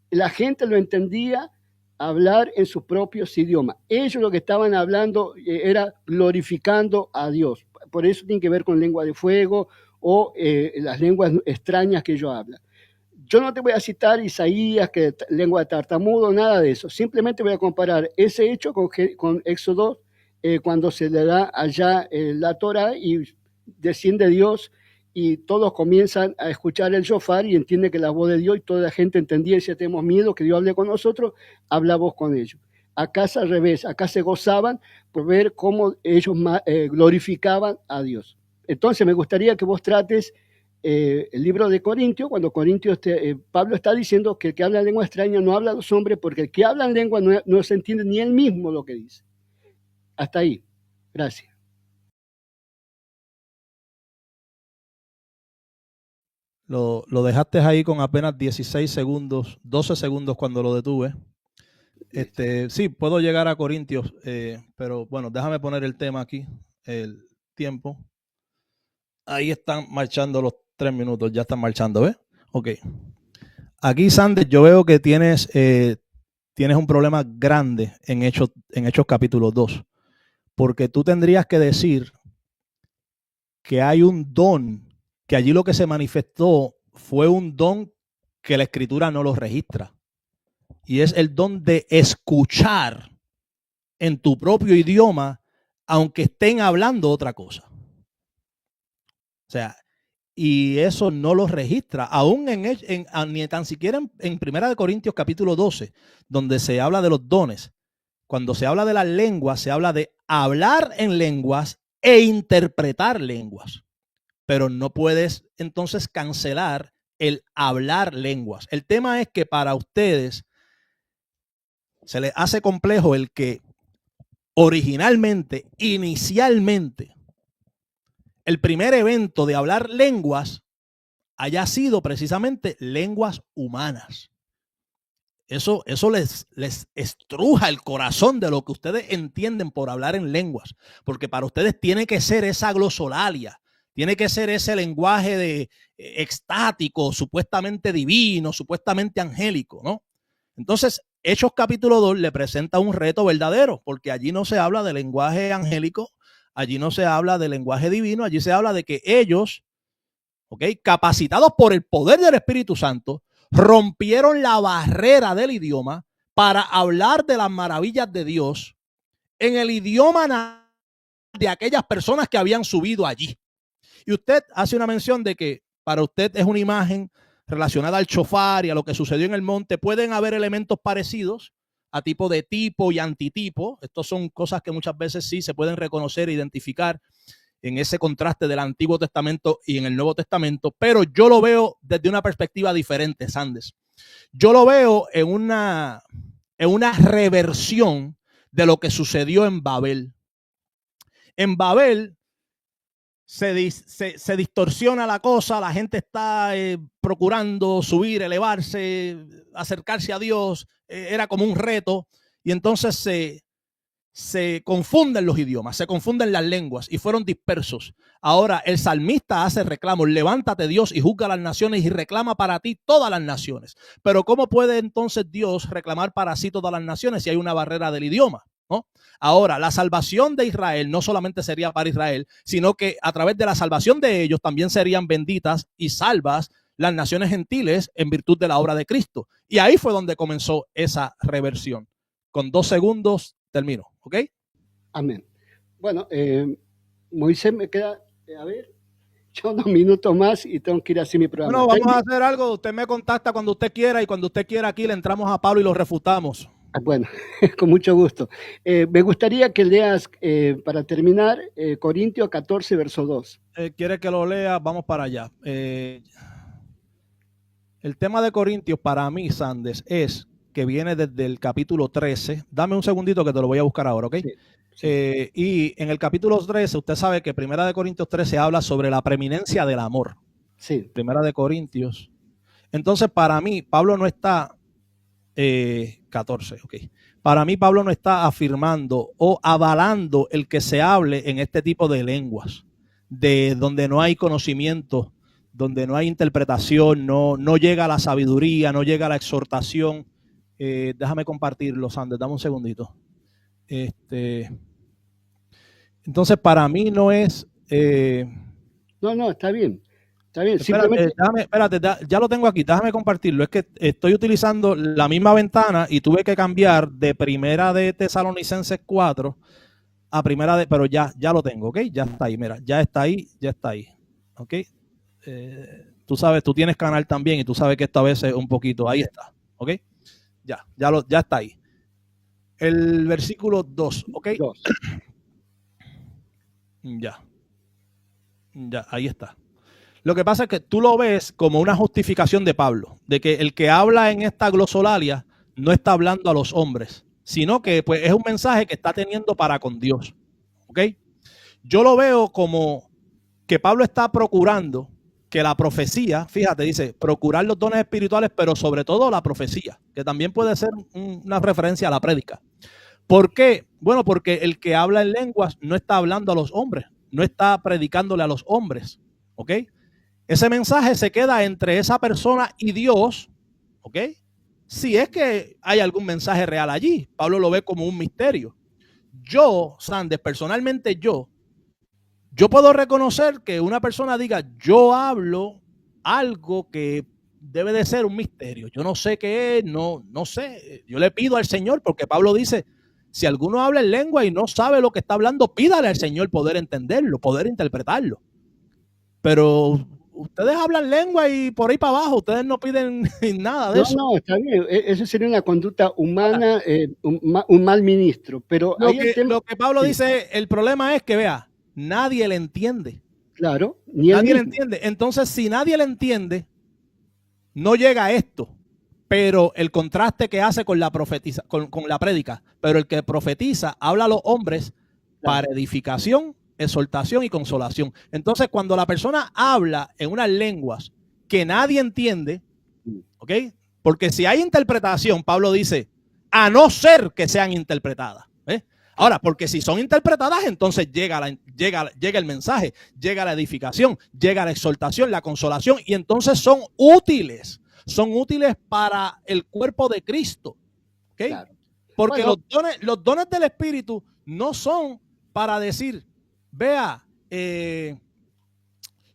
La gente lo entendía hablar en sus propios idiomas. Ellos lo que estaban hablando era glorificando a Dios. Por eso tiene que ver con lengua de fuego o las lenguas extrañas que ellos hablan. Yo no te voy a citar Isaías, que lengua de tartamudo, nada de eso. Simplemente voy a comparar ese hecho con Éxodo, cuando se le da allá la Torah y desciende Dios y todos comienzan a escuchar el shofar y entienden que la voz de Dios, y toda la gente entendía y si tenemos miedo que Dios hable con nosotros, habla vos con ellos. Acá es al revés, acá se gozaban por ver cómo ellos glorificaban a Dios. Entonces me gustaría que vos trates el libro de Corintios, cuando Corintios Pablo está diciendo que el que habla lengua extraña no habla a los hombres, porque el que habla en lengua no se entiende ni él mismo lo que dice. Hasta ahí. Gracias. Lo dejaste ahí con apenas 16 segundos, 12 segundos cuando lo detuve. Sí, puedo llegar a Corintios, pero bueno, déjame poner el tema aquí, el tiempo. Ahí están marchando los 3 minutos, ya están marchando, ¿ves? Ok. Aquí, Sanders, yo veo que tienes un problema grande en Hechos capítulo 2, porque tú tendrías que decir que hay un don, que allí lo que se manifestó fue un don que la Escritura no lo registra, y es el don de escuchar en tu propio idioma, aunque estén hablando otra cosa. O sea, y eso no lo registra, aún ni tan siquiera en 1 Corintios capítulo 12, donde se habla de los dones. Cuando se habla de las lenguas, se habla de hablar en lenguas e interpretar lenguas. Pero no puedes entonces cancelar el hablar lenguas. El tema es que para ustedes se les hace complejo el que originalmente, inicialmente, el primer evento de hablar lenguas haya sido precisamente lenguas humanas. Eso les estruja el corazón de lo que ustedes entienden por hablar en lenguas, porque para ustedes tiene que ser esa glosolalia, tiene que ser ese lenguaje de extático, supuestamente divino, supuestamente angélico, ¿no? Entonces, Hechos capítulo 2 le presenta un reto verdadero, porque allí no se habla de lenguaje angélico, allí no se habla de lenguaje divino, allí se habla de que ellos, capacitados por el poder del Espíritu Santo, rompieron la barrera del idioma para hablar de las maravillas de Dios en el idioma de aquellas personas que habían subido allí. Y usted hace una mención de que para usted es una imagen relacionada al shofar y a lo que sucedió en el monte. Pueden haber elementos parecidos a tipo de tipo y antitipo. Estos son cosas que muchas veces sí se pueden reconocer e identificar en ese contraste del Antiguo Testamento y en el Nuevo Testamento, pero yo lo veo desde una perspectiva diferente, Sanders. Yo lo veo en una reversión de lo que sucedió en Babel. En Babel se distorsiona la cosa, la gente está procurando subir, elevarse, acercarse a Dios, era como un reto, y entonces se confunden los idiomas, se confunden las lenguas y fueron dispersos. Ahora el salmista hace reclamos: levántate Dios y juzga a las naciones y reclama para ti todas las naciones. Pero ¿cómo puede entonces Dios reclamar para sí todas las naciones si hay una barrera del idioma? ¿No? Ahora, la salvación de Israel no solamente sería para Israel, sino que a través de la salvación de ellos también serían benditas y salvas las naciones gentiles en virtud de la obra de Cristo. Y ahí fue donde comenzó esa reversión. Con 2 segundos termino, ¿ok? Amén. Bueno, Moisés me queda, a ver, ya unos minutos más y tengo que ir a hacer mi programa. Bueno, vamos a hacer algo. Usted me contacta cuando usted quiera y cuando usted quiera aquí le entramos a Pablo y lo refutamos. Bueno, con mucho gusto. Me gustaría que leas, para terminar, Corintios 14, verso 2. ¿Quiere que lo lea? Vamos para allá. El tema de Corintios para mí, Sanders, es que viene desde el capítulo 13. Dame un segundito que te lo voy a buscar ahora, ¿ok? Sí, sí. Y en el capítulo 13, usted sabe que Primera de Corintios 13 habla sobre la preeminencia del amor. Sí. Primera de Corintios. Entonces, para mí, Pablo no está 14, ok. Para mí, Pablo no está afirmando o avalando el que se hable en este tipo de lenguas, de donde no hay conocimiento, donde no hay interpretación, no llega la sabiduría, no llega la exhortación. Déjame compartirlo, Sanders, dame un segundito. Entonces, para mí no es... No, está bien. Está bien. Espérate, ya lo tengo aquí, déjame compartirlo. Es que estoy utilizando la misma ventana y tuve que cambiar de Primera de Tesalonicenses 4 a Primera de, pero ya lo tengo, ¿ok? Ya está ahí, mira, ya está ahí, ¿ok? Tú sabes, tú tienes canal también y tú sabes que esto a veces un poquito, ahí está, ¿ok? Ya está ahí. El versículo 2, ¿ok? 2. Ya, ahí está. Lo que pasa es que tú lo ves como una justificación de Pablo, de que el que habla en esta glosolalia no está hablando a los hombres, sino que pues, es un mensaje que está teniendo para con Dios. ¿Ok? Yo lo veo como que Pablo está procurando que la profecía, fíjate, dice, procurar los dones espirituales, pero sobre todo la profecía, que también puede ser una referencia a la prédica. ¿Por qué? Bueno, porque el que habla en lenguas no está hablando a los hombres, no está predicándole a los hombres. ¿Ok? Ese mensaje se queda entre esa persona y Dios, ¿ok? Si es que hay algún mensaje real allí, Pablo lo ve como un misterio. Yo, Sanders, personalmente yo puedo reconocer que una persona diga, yo hablo algo que debe de ser un misterio. Yo no sé qué es, no sé. Yo le pido al Señor, porque Pablo dice, si alguno habla en lengua y no sabe lo que está hablando, pídale al Señor poder entenderlo, poder interpretarlo. Pero ustedes hablan lengua y por ahí para abajo, ustedes no piden nada de eso. No, está bien. Eso sería una conducta humana, un mal ministro. Pero ahí el tema. Lo que Pablo Sí, dice, el problema es que, vea, nadie le entiende. claro, ni él Nadie le mismo. entiende. Entonces, si nadie le entiende, no llega a esto. Pero el contraste que hace con la profetiza, con la prédica, pero el que profetiza habla a los hombres para edificación, exhortación y consolación. Entonces, cuando la persona habla en unas lenguas que nadie entiende, ¿ok? Porque si hay interpretación, Pablo dice, a no ser que sean interpretadas. Ahora, porque si son interpretadas, entonces llega el mensaje, llega la edificación, llega la exhortación, la consolación, y entonces son útiles para el cuerpo de Cristo. ¿Okay? Claro. Porque Bueno, los dones del Espíritu no son para decir, vea,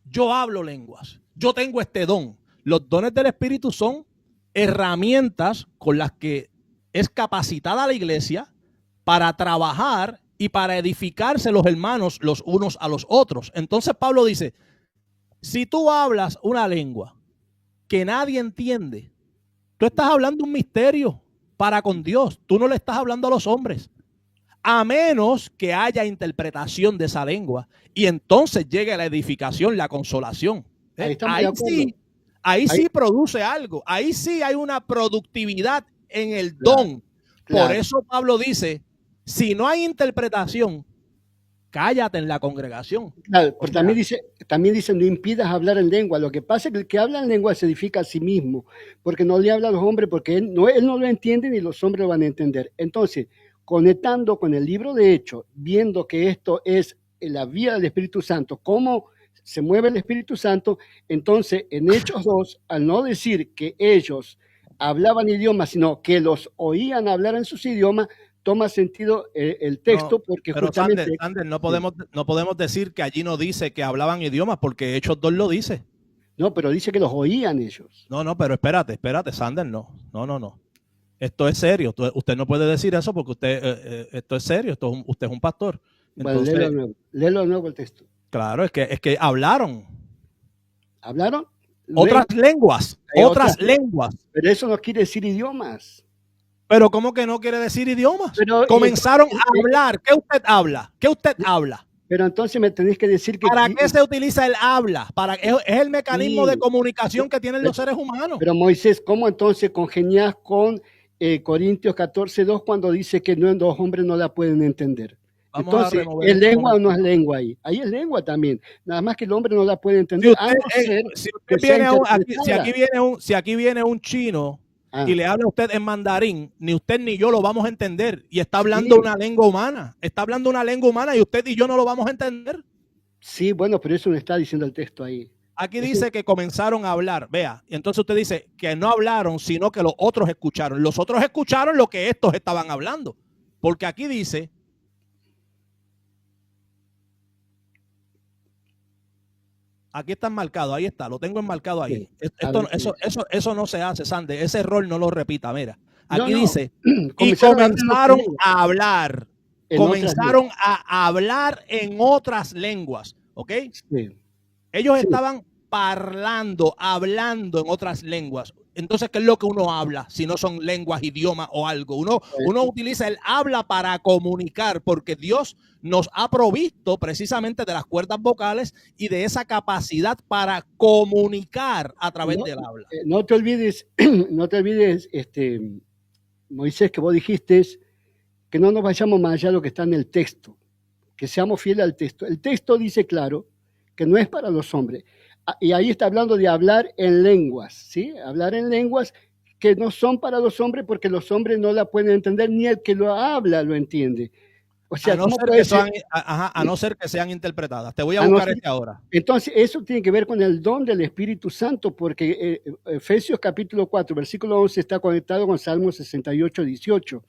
yo hablo lenguas, yo tengo este don. Los dones del Espíritu son herramientas con las que es capacitada la iglesia para trabajar y para edificarse los hermanos los unos a los otros. Entonces Pablo dice, si tú hablas una lengua que nadie entiende, tú estás hablando un misterio para con Dios. Tú no le estás hablando a los hombres. A menos que haya interpretación de esa lengua y entonces llegue la edificación, la consolación. Ahí sí produce algo. Ahí sí hay una productividad en el don. Claro. Por eso Pablo dice, si no hay interpretación, cállate en la congregación. Claro, pero también dice, no impidas hablar en lengua. Lo que pasa es que el que habla en lengua se edifica a sí mismo, porque no le habla a los hombres, porque él no lo entiende ni los hombres lo van a entender. Entonces, conectando con el libro de Hechos, viendo que esto es la vía del Espíritu Santo, cómo se mueve el Espíritu Santo, entonces en Hechos 2, al no decir que ellos hablaban idiomas, sino que los oían hablar en sus idiomas, toma sentido el texto, porque pero justamente... Sander, no podemos decir que allí no dice que hablaban idiomas, porque Hechos 2 lo dice. No, pero dice que los oían ellos. No, pero espérate, Sander, no. Esto es serio. Usted no puede decir eso porque esto es serio. Usted es un pastor. Entonces, bueno, léelo de nuevo el texto. Claro, es que hablaron. ¿Hablaron? Otras lenguas. Pero eso no quiere decir idiomas. Pero ¿cómo que no quiere decir idiomas? Pero, Comenzaron a hablar. ¿Qué usted habla? ¿Qué usted habla? Pero entonces me tenés que decir que... ¿Para qué se utiliza el habla? Es el mecanismo Sí. de comunicación que tienen los seres humanos. Pero Moisés, ¿cómo entonces congenias con Corintios 14:2 cuando dice que dos hombres no la pueden entender? Vamos Entonces, ¿es lengua o no es lengua ahí? Ahí es lengua también. Nada más que el hombre no la puede entender. Si aquí viene un chino y le habla a usted en mandarín, ni usted ni yo lo vamos a entender. Y está hablando una lengua humana. Está hablando una lengua humana y usted y yo no lo vamos a entender. Sí, bueno, pero eso no está diciendo el texto ahí. Aquí dice que comenzaron a hablar. Vea, y entonces usted dice que no hablaron, sino que los otros escucharon. Los otros escucharon lo que estos estaban hablando. Porque aquí dice... Aquí está enmarcado, ahí está, lo tengo enmarcado ahí. Sí. Eso no se hace, Sande. Ese error no lo repita. Mira, aquí dice, y comenzaron a hablar. Comenzaron a hablar en otras lenguas, ¿ok? Sí. Ellos estaban hablando en otras lenguas. Entonces, ¿qué es lo que uno habla? Si no son lenguas, idiomas o algo. Uno utiliza el habla para comunicar, porque Dios nos ha provisto precisamente de las cuerdas vocales y de esa capacidad para comunicar a través del habla. No te olvides, Moisés, que vos dijiste que no nos vayamos más allá de lo que está en el texto, que seamos fieles al texto. El texto dice claro que no es para los hombres. Y ahí está hablando de hablar en lenguas, ¿sí? Hablar en lenguas que no son para los hombres porque los hombres no la pueden entender, ni el que lo habla lo entiende. O sea, a no ser que sean interpretadas. Te voy a buscar ahora. Entonces, eso tiene que ver con el don del Espíritu Santo, porque Efesios capítulo 4, versículo 11 está conectado con Salmo 68, 18.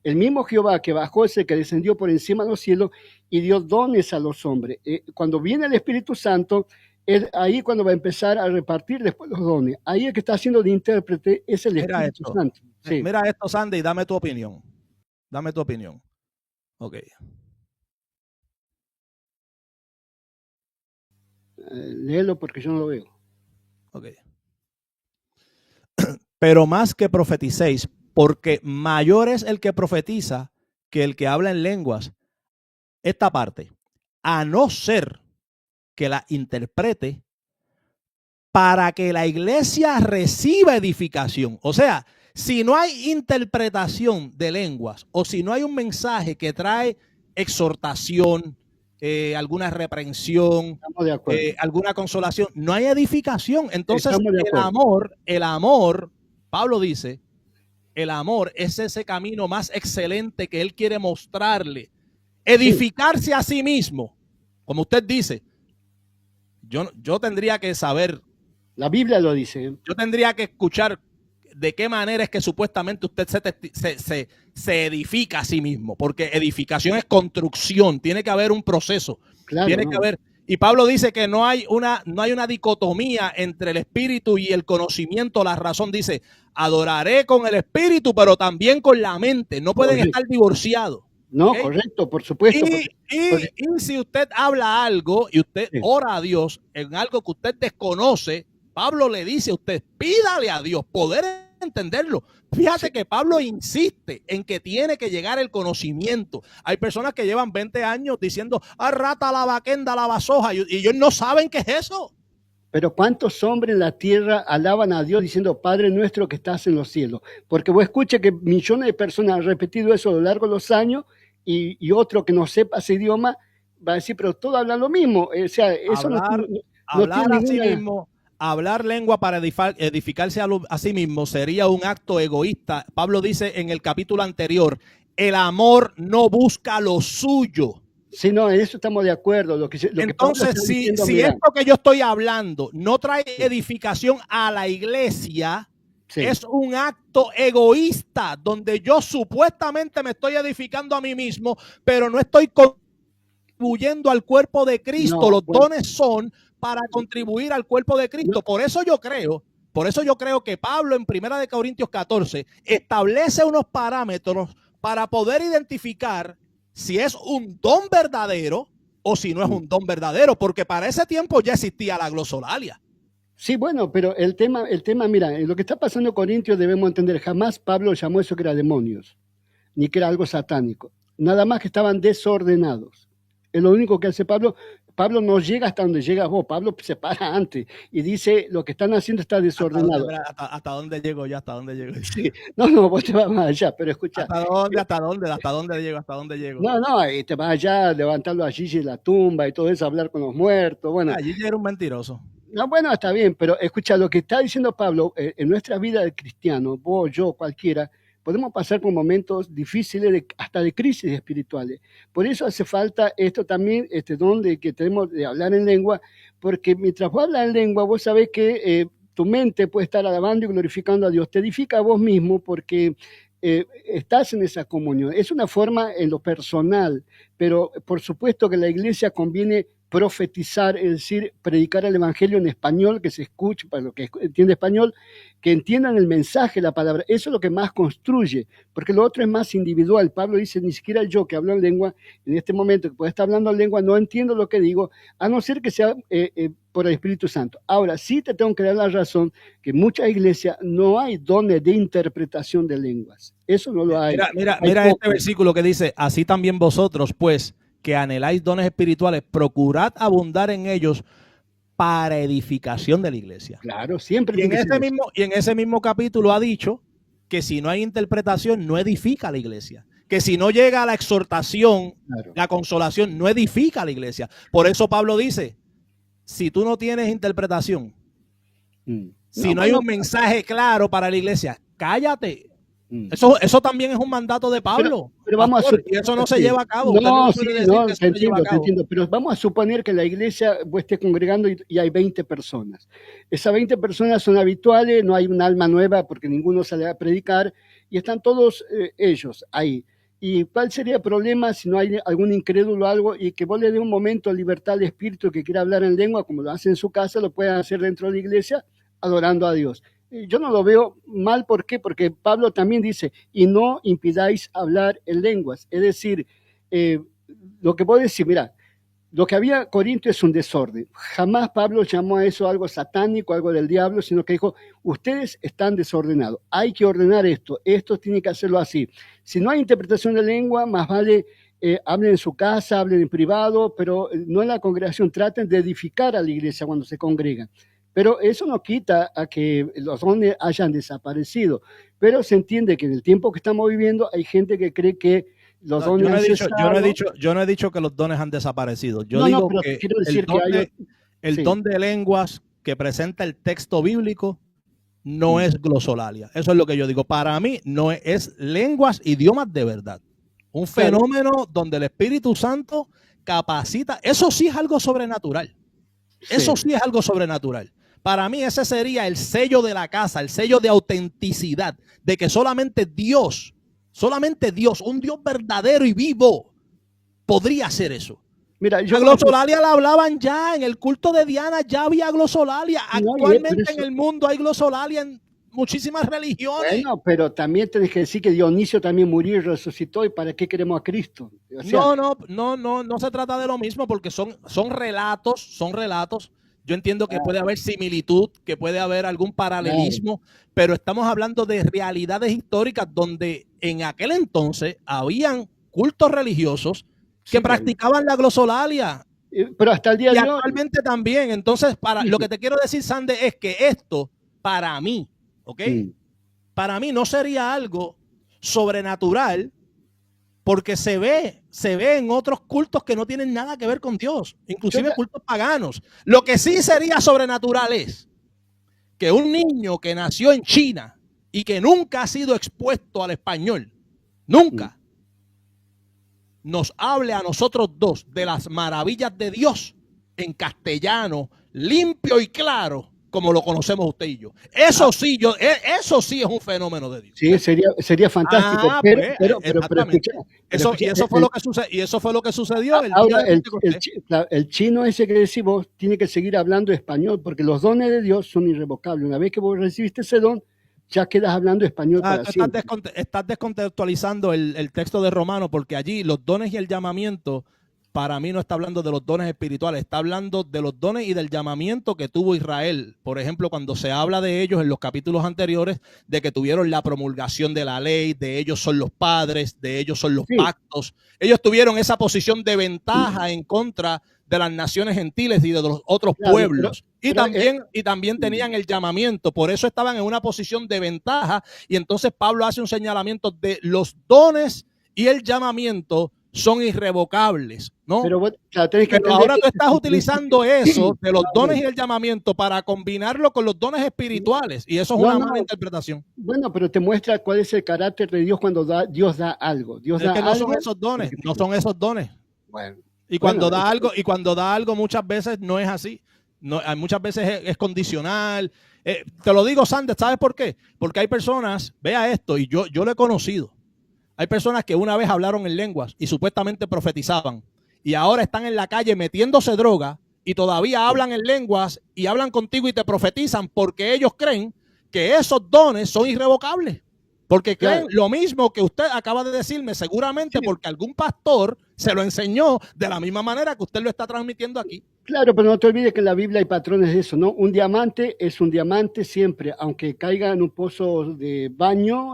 El mismo Jehová que bajó es el que descendió por encima de los cielos y dio dones a los hombres. Cuando viene el Espíritu Santo, es ahí cuando va a empezar a repartir después los dones. Ahí el que está haciendo de intérprete es el Espíritu Santo. Sí. Mira esto, Sandy, y dame tu opinión. Dame tu opinión. Ok. Léelo porque yo no lo veo. Ok. Pero más que profeticéis, porque mayor es el que profetiza que el que habla en lenguas. Esta parte, a no ser que la interprete para que la iglesia reciba edificación. O sea, si no hay interpretación de lenguas o si no hay un mensaje que trae exhortación, alguna reprensión, alguna consolación, no hay edificación. Entonces el amor, Pablo dice, el amor es ese camino más excelente que él quiere mostrarle. Edificarse a sí mismo. Como usted dice, yo tendría que saber. La Biblia lo dice. Yo tendría que escuchar de qué manera es que supuestamente usted se edifica a sí mismo, porque edificación es construcción, tiene que haber un proceso, claro, tiene que haber. Y Pablo dice que no hay una dicotomía entre el espíritu y el conocimiento, la razón. Dice, adoraré con el espíritu, pero también con la mente, no pueden estar divorciados. No, ¿okay? Correcto, por supuesto. Y si usted habla algo y usted ora a Dios en algo que usted desconoce, Pablo le dice a usted, pídale a Dios poder entenderlo. Fíjate que Pablo insiste en que tiene que llegar el conocimiento. Hay personas que llevan 20 años diciendo, rata, la vaquenda, la vasoja, y ellos no saben qué es eso. Pero ¿cuántos hombres en la tierra alaban a Dios diciendo, Padre nuestro que estás en los cielos? Porque vos escuches que millones de personas han repetido eso a lo largo de los años y otro que no sepa ese idioma va a decir, pero todos hablan lo mismo. O sea, eso hablar a sí mismo. Hablar lengua para edificarse a sí mismo sería un acto egoísta. Pablo dice en el capítulo anterior, el amor no busca lo suyo. Sí, no, en eso estamos de acuerdo. Entonces, si esto que yo estoy hablando no trae edificación a la iglesia, es un acto egoísta donde yo supuestamente me estoy edificando a mí mismo, pero no estoy contribuyendo al cuerpo de Cristo. Los dones son para contribuir al cuerpo de Cristo. Por eso yo creo que Pablo en 1 Corintios 14 establece unos parámetros para poder identificar si es un don verdadero o si no es un don verdadero, porque para ese tiempo ya existía la glosolalia. Sí, bueno, pero el tema, mira, en lo que está pasando en Corintios debemos entender, jamás Pablo llamó eso que era demonios, ni que era algo satánico. Nada más que estaban desordenados. Es lo único que hace Pablo. Pablo no llega hasta donde llegas vos. Pablo se para antes y dice, lo que están haciendo está desordenado. ¿Hasta dónde llego yo? ¿Hasta dónde llego yo? Sí. No, vos te vas más allá, pero escucha. ¿Hasta dónde? ¿Hasta dónde? ¿Hasta dónde llego? ¿Hasta dónde llego? No, y te vas allá, levantarlo allí en la tumba y todo eso, hablar con los muertos. Bueno, Allí era un mentiroso. no, bueno, está bien, pero escucha, lo que está diciendo Pablo, en nuestra vida de cristiano, vos, yo, cualquiera, podemos pasar por momentos difíciles, hasta de crisis espirituales. Por eso hace falta esto también, este don de que tenemos de hablar en lengua, porque mientras vos hablas en lengua, vos sabés que tu mente puede estar alabando y glorificando a Dios, te edifica a vos mismo porque estás en esa comunión. Es una forma en lo personal, pero por supuesto que la iglesia conviene profetizar, es decir, predicar el evangelio en español, que se escuche, para lo que entiende español, que entiendan el mensaje, la palabra. Eso es lo que más construye, porque lo otro es más individual. Pablo dice, ni siquiera yo que hablo en lengua, en este momento que puedo estar hablando en lengua, no entiendo lo que digo, a no ser que sea por el Espíritu Santo. Ahora, sí te tengo que dar la razón que en muchas iglesias no hay dones de interpretación de lenguas. Eso no lo hay. Mira este versículo que dice, así también vosotros, pues, que anheláis dones espirituales, procurad abundar en ellos para edificación de la iglesia. Claro, siempre. Y en ese mismo capítulo ha dicho que si no hay interpretación, no edifica la iglesia. Que si no llega a la exhortación, claro, la consolación, no edifica a la iglesia. Por eso Pablo dice, si tú no tienes interpretación, si no hay un mensaje claro para la iglesia, cállate. Eso también es un mandato de Pablo. Pero vamos pastor, y eso no se lleva a cabo. Te entiendo. Pero vamos a suponer que la iglesia esté congregando y hay 20 personas. Esas 20 personas son habituales, no hay un alma nueva porque ninguno sale a predicar y están todos ellos ahí. ¿Y cuál sería el problema si no hay algún incrédulo o algo y que vos le dé un momento de libertad al espíritu que quiera hablar en lengua, como lo hace en su casa, lo puedan hacer dentro de la iglesia, adorando a Dios? Yo no lo veo mal, ¿por qué? Porque Pablo también dice, y no impidáis hablar en lenguas. Es decir, lo que puedo decir, mira, lo que había en Corinto es un desorden. Jamás Pablo llamó a eso algo satánico, algo del diablo, sino que dijo, ustedes están desordenados, hay que ordenar esto tiene que hacerlo así. Si no hay interpretación de lengua, más vale hablen en su casa, hablen en privado, pero no en la congregación, traten de edificar a la iglesia cuando se congregan. Pero eso no quita a que los dones hayan desaparecido. Pero se entiende que en el tiempo que estamos viviendo hay gente que cree que los dones han cesado. Yo no he dicho que los dones han desaparecido. Yo digo que el don de lenguas que presenta el texto bíblico no es glosolalia. Eso es lo que yo digo. Para mí no es lenguas, idiomas de verdad. Un fenómeno donde el Espíritu Santo capacita. Eso sí es algo sobrenatural. Eso sí es algo sobrenatural. Para mí ese sería el sello de la casa, el sello de autenticidad, de que solamente Dios, un Dios verdadero y vivo, podría hacer eso. Mira, la glosolalia la hablaban ya, en el culto de Diana ya había glosolalia. Actualmente en el mundo hay glosolalia en muchísimas religiones. Bueno, pero también tenés que decir que Dionisio también murió y resucitó, ¿y para qué queremos a Cristo? O sea, no se trata de lo mismo, porque son relatos. Yo entiendo que puede haber similitud, que puede haber algún paralelismo, pero estamos hablando de realidades históricas donde en aquel entonces habían cultos religiosos que practicaban la glosolalia. Pero hasta el día de hoy. Actualmente también. Entonces, lo que te quiero decir, Sande, es que esto, para mí, ¿ok? Para mí no sería algo sobrenatural, porque se ve en otros cultos que no tienen nada que ver con Dios, inclusive cultos paganos. Lo que sí sería sobrenatural es que un niño que nació en China y que nunca ha sido expuesto al español, nunca, nos hable a nosotros dos de las maravillas de Dios en castellano, limpio y claro, como lo conocemos usted y yo. Eso sí es un fenómeno de Dios. Sí, sería fantástico. Pero eso fue lo que sucedió. Ahora, el chino ese que decís vos tiene que seguir hablando español, porque los dones de Dios son irrevocables. Una vez que vos recibiste ese don, ya quedas hablando español para siempre. Estás descontextualizando el texto de Romanos, porque allí los dones y el llamamiento para mí no está hablando de los dones espirituales, está hablando de los dones y del llamamiento que tuvo Israel. Por ejemplo, cuando se habla de ellos en los capítulos anteriores, de que tuvieron la promulgación de la ley, de ellos son los padres, de ellos son los pactos. Ellos tuvieron esa posición de ventaja en contra de las naciones gentiles y de los otros pueblos. Y también tenían el llamamiento, por eso estaban en una posición de ventaja. Y entonces Pablo hace un señalamiento de los dones y el llamamiento son irrevocables, ¿no? Pero ahora tú estás utilizando eso de los dones y el llamamiento para combinarlo con los dones espirituales, y eso es una mala interpretación. Bueno, pero te muestra cuál es el carácter de Dios cuando Dios da algo. Dios da no algo, son esos dones, no son esos dones. Bueno, y cuando da algo muchas veces no es así. No, muchas veces es condicional. Te lo digo, Sander, ¿sabes por qué? Porque hay personas, vea esto, y yo lo he conocido. Hay personas que una vez hablaron en lenguas y supuestamente profetizaban y ahora están en la calle metiéndose droga y todavía hablan en lenguas y hablan contigo y te profetizan porque ellos creen que esos dones son irrevocables. Porque creen lo mismo que usted acaba de decirme, seguramente porque algún pastor se lo enseñó de la misma manera que usted lo está transmitiendo aquí. Claro, pero no te olvides que en la Biblia hay patrones de eso, ¿no? Un diamante es un diamante siempre, aunque caiga en un pozo de baño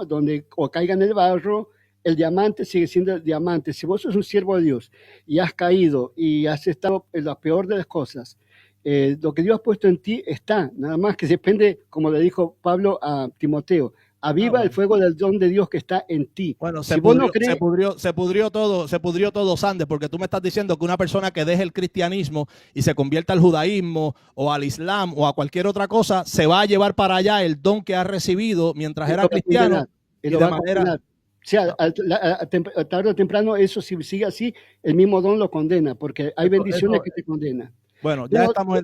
o caiga en el barro, el diamante sigue siendo el diamante. Si vos sos un siervo de Dios y has caído y has estado en la peor de las cosas, lo que Dios ha puesto en ti está, nada más que depende, como le dijo Pablo a Timoteo, aviva el fuego del don de Dios que está en ti. Bueno, se pudrió todo, Sander, porque tú me estás diciendo que una persona que deje el cristianismo y se convierta al judaísmo o al islam o a cualquier otra cosa, se va a llevar para allá el don que ha recibido mientras era cristiano. Y de manera... O sea, tarde o temprano eso, si sigue así, el mismo don lo condena, porque hay bendiciones que te condenan. Bueno, ya estamos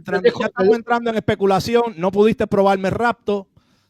entrando en especulación. No pudiste probarme rapto,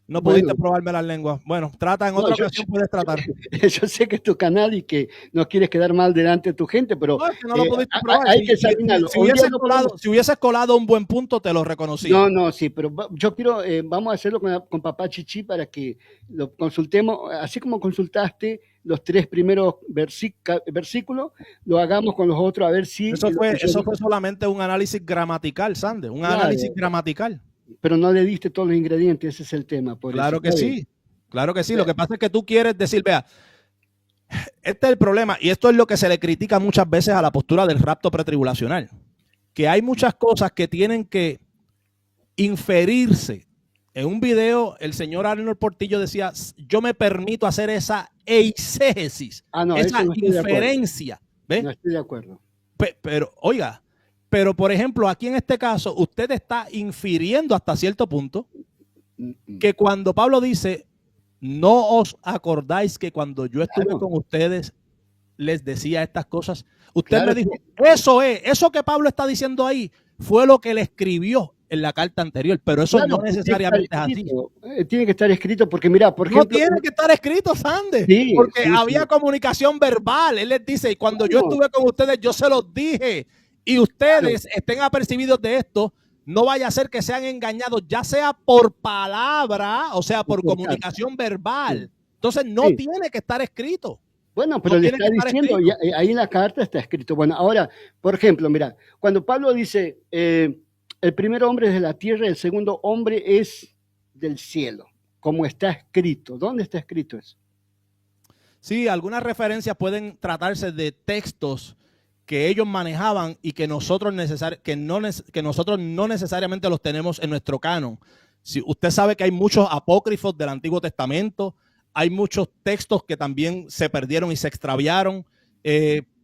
no pudiste probarme las lenguas. Bueno, trata en otra ocasión, puedes tratar. Yo sé que es tu canal y que no quieres quedar mal delante de tu gente, pero no, es que no lo pudiste probar. Hay que examinarlo. Si hubieses colado un buen punto, te lo reconocí. No, sí, pero yo quiero, vamos a hacerlo con papá Chichi para que lo consultemos, así como consultaste los 3 primeros versículos, lo hagamos con los otros a ver si... Eso fue solamente un análisis gramatical, Sander, análisis gramatical. Pero no le diste todos los ingredientes, ese es el tema. Claro que sí. Lo que pasa es que tú quieres decir, vea, este es el problema, y esto es lo que se le critica muchas veces a la postura del rapto pretribulacional, que hay muchas cosas que tienen que inferirse. En un video, el señor Arnold Portillo decía, yo me permito hacer esa eisegesis, esa inferencia. ¿Ve? No estoy de acuerdo. Pero, oiga, pero por ejemplo, aquí en este caso, usted está infiriendo hasta cierto punto que cuando Pablo dice, no os acordáis que cuando yo estuve con ustedes les decía estas cosas, usted me dijo, eso que Pablo está diciendo ahí fue lo que le escribió en la carta anterior, pero eso no necesariamente es así. Tiene que estar escrito porque mira, por ejemplo... No tiene que estar escrito, Sander, porque había comunicación verbal. Él les dice, y cuando yo estuve con ustedes, yo se los dije, y ustedes estén apercibidos de esto, no vaya a ser que sean engañados, ya sea por palabra, o sea, por comunicación verbal. Entonces no tiene que estar escrito. Bueno, pero le está diciendo, ahí en la carta está escrito. Bueno, ahora, por ejemplo, mira, cuando Pablo dice, el primer hombre es de la tierra, el segundo hombre es del cielo, como está escrito. ¿Dónde está escrito eso? Sí, algunas referencias pueden tratarse de textos que ellos manejaban y que nosotros no necesariamente los tenemos en nuestro canon. Si usted sabe que hay muchos apócrifos del Antiguo Testamento, hay muchos textos que también se perdieron y se extraviaron,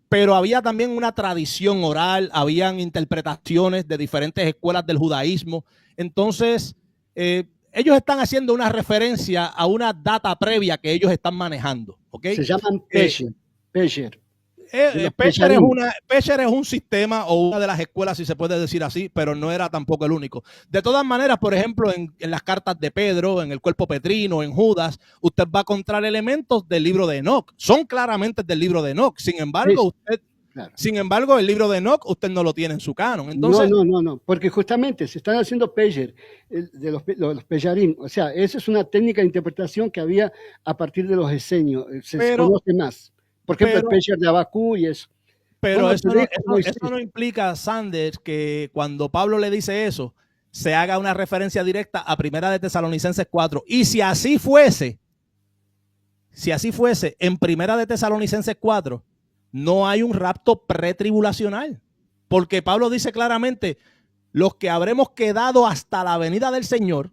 pero había también una tradición oral, habían interpretaciones de diferentes escuelas del judaísmo. Entonces, ellos están haciendo una referencia a una data previa que ellos están manejando. ¿Okay? Se llaman Pesher. Pesher es un sistema o una de las escuelas, si se puede decir así, pero no era tampoco el único. De todas maneras, por ejemplo, en las cartas de Pedro, en el cuerpo petrino, en Judas, usted va a encontrar elementos del libro de Enoc. Son claramente del libro de Enoc. Sin embargo, el libro de Enoc usted no lo tiene en su canon. Entonces, no, porque justamente se están haciendo Pesher, de los Pesharim. O sea, esa es una técnica de interpretación que había a partir de los esenios. Se conoce más. Por ejemplo, el Pesher de Abacú y eso. Pero Bueno, eso pero no, es como eso no implica, Sanders, que cuando Pablo le dice eso, se haga una referencia directa a Primera de Tesalonicenses 4. Y si así fuese, en Primera de Tesalonicenses 4, no hay un rapto pretribulacional. Porque Pablo dice claramente, los que habremos quedado hasta la venida del Señor,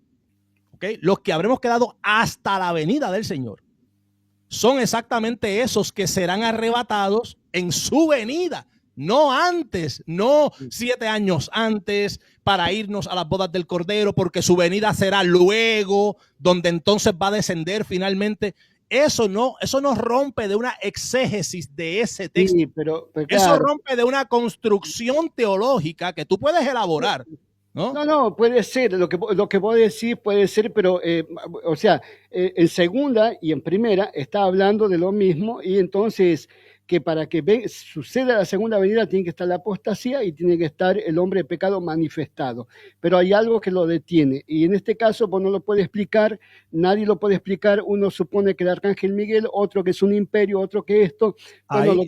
¿okay? Los que habremos quedado hasta la venida del Señor, son exactamente esos que serán arrebatados en su venida. No antes, no 7 años antes para irnos a las bodas del Cordero, porque su venida será luego, donde entonces va a descender finalmente. Eso no rompe de una exégesis de ese texto. Sí, pero Eso claro. rompe de una construcción teológica que tú puedes elaborar, ¿no? No, puede ser, lo que vos decís puede ser, pero, o sea, en segunda y en primera está hablando de lo mismo, y entonces que para que suceda la segunda venida tiene que estar la apostasía y tiene que estar el hombre de pecado manifestado, pero hay algo que lo detiene, y en este caso vos no lo puedes explicar, nadie lo puede explicar, uno supone que el arcángel Miguel, otro que es un imperio, otro que esto, bueno,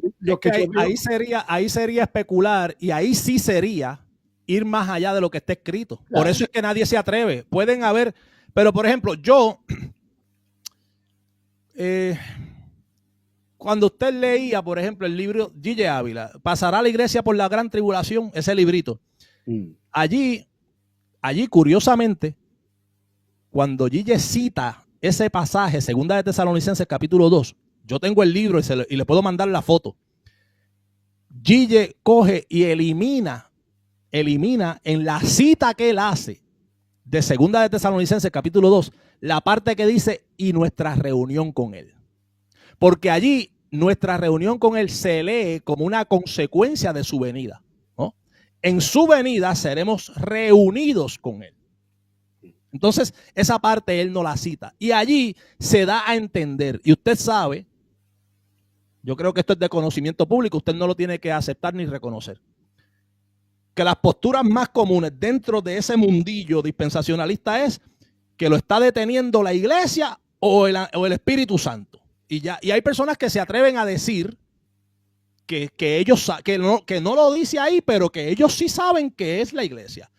ahí sería especular, y ahí sí sería ir más allá de lo que está escrito. Claro. Por eso es que nadie se atreve. Pueden haber, pero por ejemplo, yo, cuando usted leía, por ejemplo, el libro G.J. Ávila, Pasará la iglesia por la gran tribulación, ese librito, allí, curiosamente, cuando G.J. cita ese pasaje, Segunda de Tesalonicenses capítulo 2, yo tengo el libro y le puedo mandar la foto. G.J. coge y elimina en la cita que él hace de Segunda de Tesalonicenses capítulo 2, la parte que dice y nuestra reunión con él. Porque allí nuestra reunión con él se lee como una consecuencia de su venida, ¿no? En su venida seremos reunidos con él. Entonces, esa parte él no la cita. Y allí se da a entender, y usted sabe, yo creo que esto es de conocimiento público, usted no lo tiene que aceptar ni reconocer, que las posturas más comunes dentro de ese mundillo dispensacionalista es que lo está deteniendo la iglesia o el Espíritu Santo. Y hay personas que se atreven a decir que no lo dice ahí, pero que ellos sí saben que es la iglesia.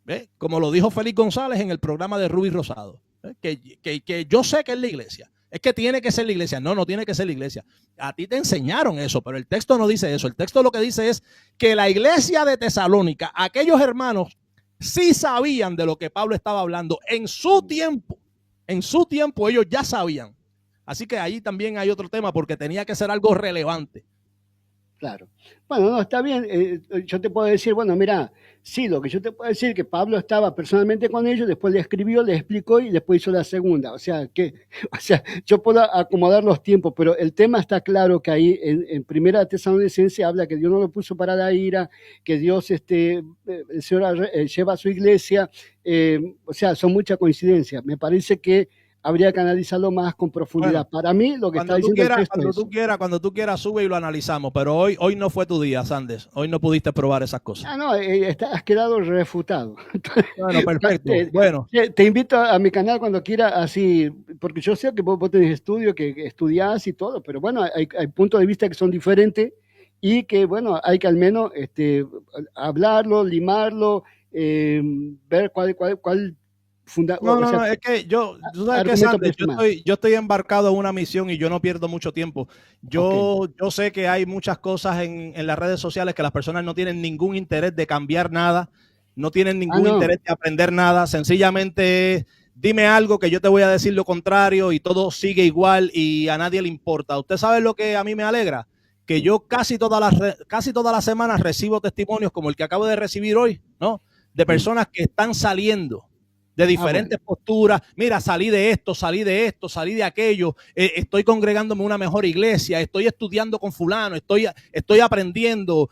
¿Ve? Como lo dijo Félix González en el programa de Rubí Rosado. Que yo sé que es la iglesia. Es que tiene que ser la iglesia. No tiene que ser la iglesia. A ti te enseñaron eso, pero el texto no dice eso. El texto lo que dice es que la iglesia de Tesalónica, aquellos hermanos sí sabían de lo que Pablo estaba hablando en su tiempo. En su tiempo ellos ya sabían. Así que ahí también hay otro tema porque tenía que ser algo relevante. Claro. Bueno, no, está bien. Yo te puedo decir, bueno, mira, sí, lo que yo te puedo decir es que Pablo estaba personalmente con ellos, después le escribió, le explicó y después hizo la segunda. O sea, yo puedo acomodar los tiempos, pero el tema está claro que ahí en Primera Tesalonicenses habla que Dios no lo puso para la ira, que Dios, el Señor lleva a su iglesia. O sea, son muchas coincidencias. Me parece que habría que analizarlo más con profundidad. Bueno, para mí, lo que está diciendo el texto es... Cuando tú quieras, sube y lo analizamos. Pero hoy no fue tu día, Sanders. Hoy no pudiste probar esas cosas. No, has quedado refutado. Bueno, perfecto. Bueno. Te invito a mi canal cuando quieras, así, porque yo sé que vos tenés estudio, que estudiás y todo, pero bueno, hay puntos de vista que son diferentes y que, bueno, hay que al menos hablarlo, limarlo, ver cuál No, es que yo estoy embarcado en una misión y yo no pierdo mucho tiempo. Yo sé que hay muchas cosas en las redes sociales que las personas no tienen ningún interés de cambiar nada, no tienen ningún interés de aprender nada, sencillamente dime algo que yo te voy a decir lo contrario y todo sigue igual y a nadie le importa. ¿Usted sabe lo que a mí me alegra? Que yo casi todas las semanas recibo testimonios como el que acabo de recibir hoy, ¿no? De personas que están saliendo de diferentes posturas. Mira, salí de esto, salí de aquello, estoy congregándome en una mejor iglesia, estoy estudiando con fulano, estoy aprendiendo.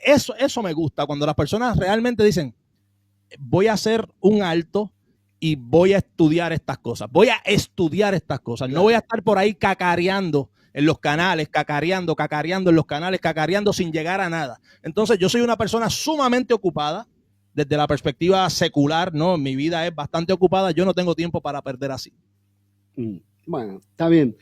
Eso me gusta, cuando las personas realmente dicen, voy a hacer un alto y voy a estudiar estas cosas, no voy a estar por ahí cacareando en los canales, cacareando en los canales, cacareando sin llegar a nada. Entonces yo soy una persona sumamente ocupada, desde la perspectiva secular, ¿no? Mi vida es bastante ocupada, yo no tengo tiempo para perder así. Bueno, está bien.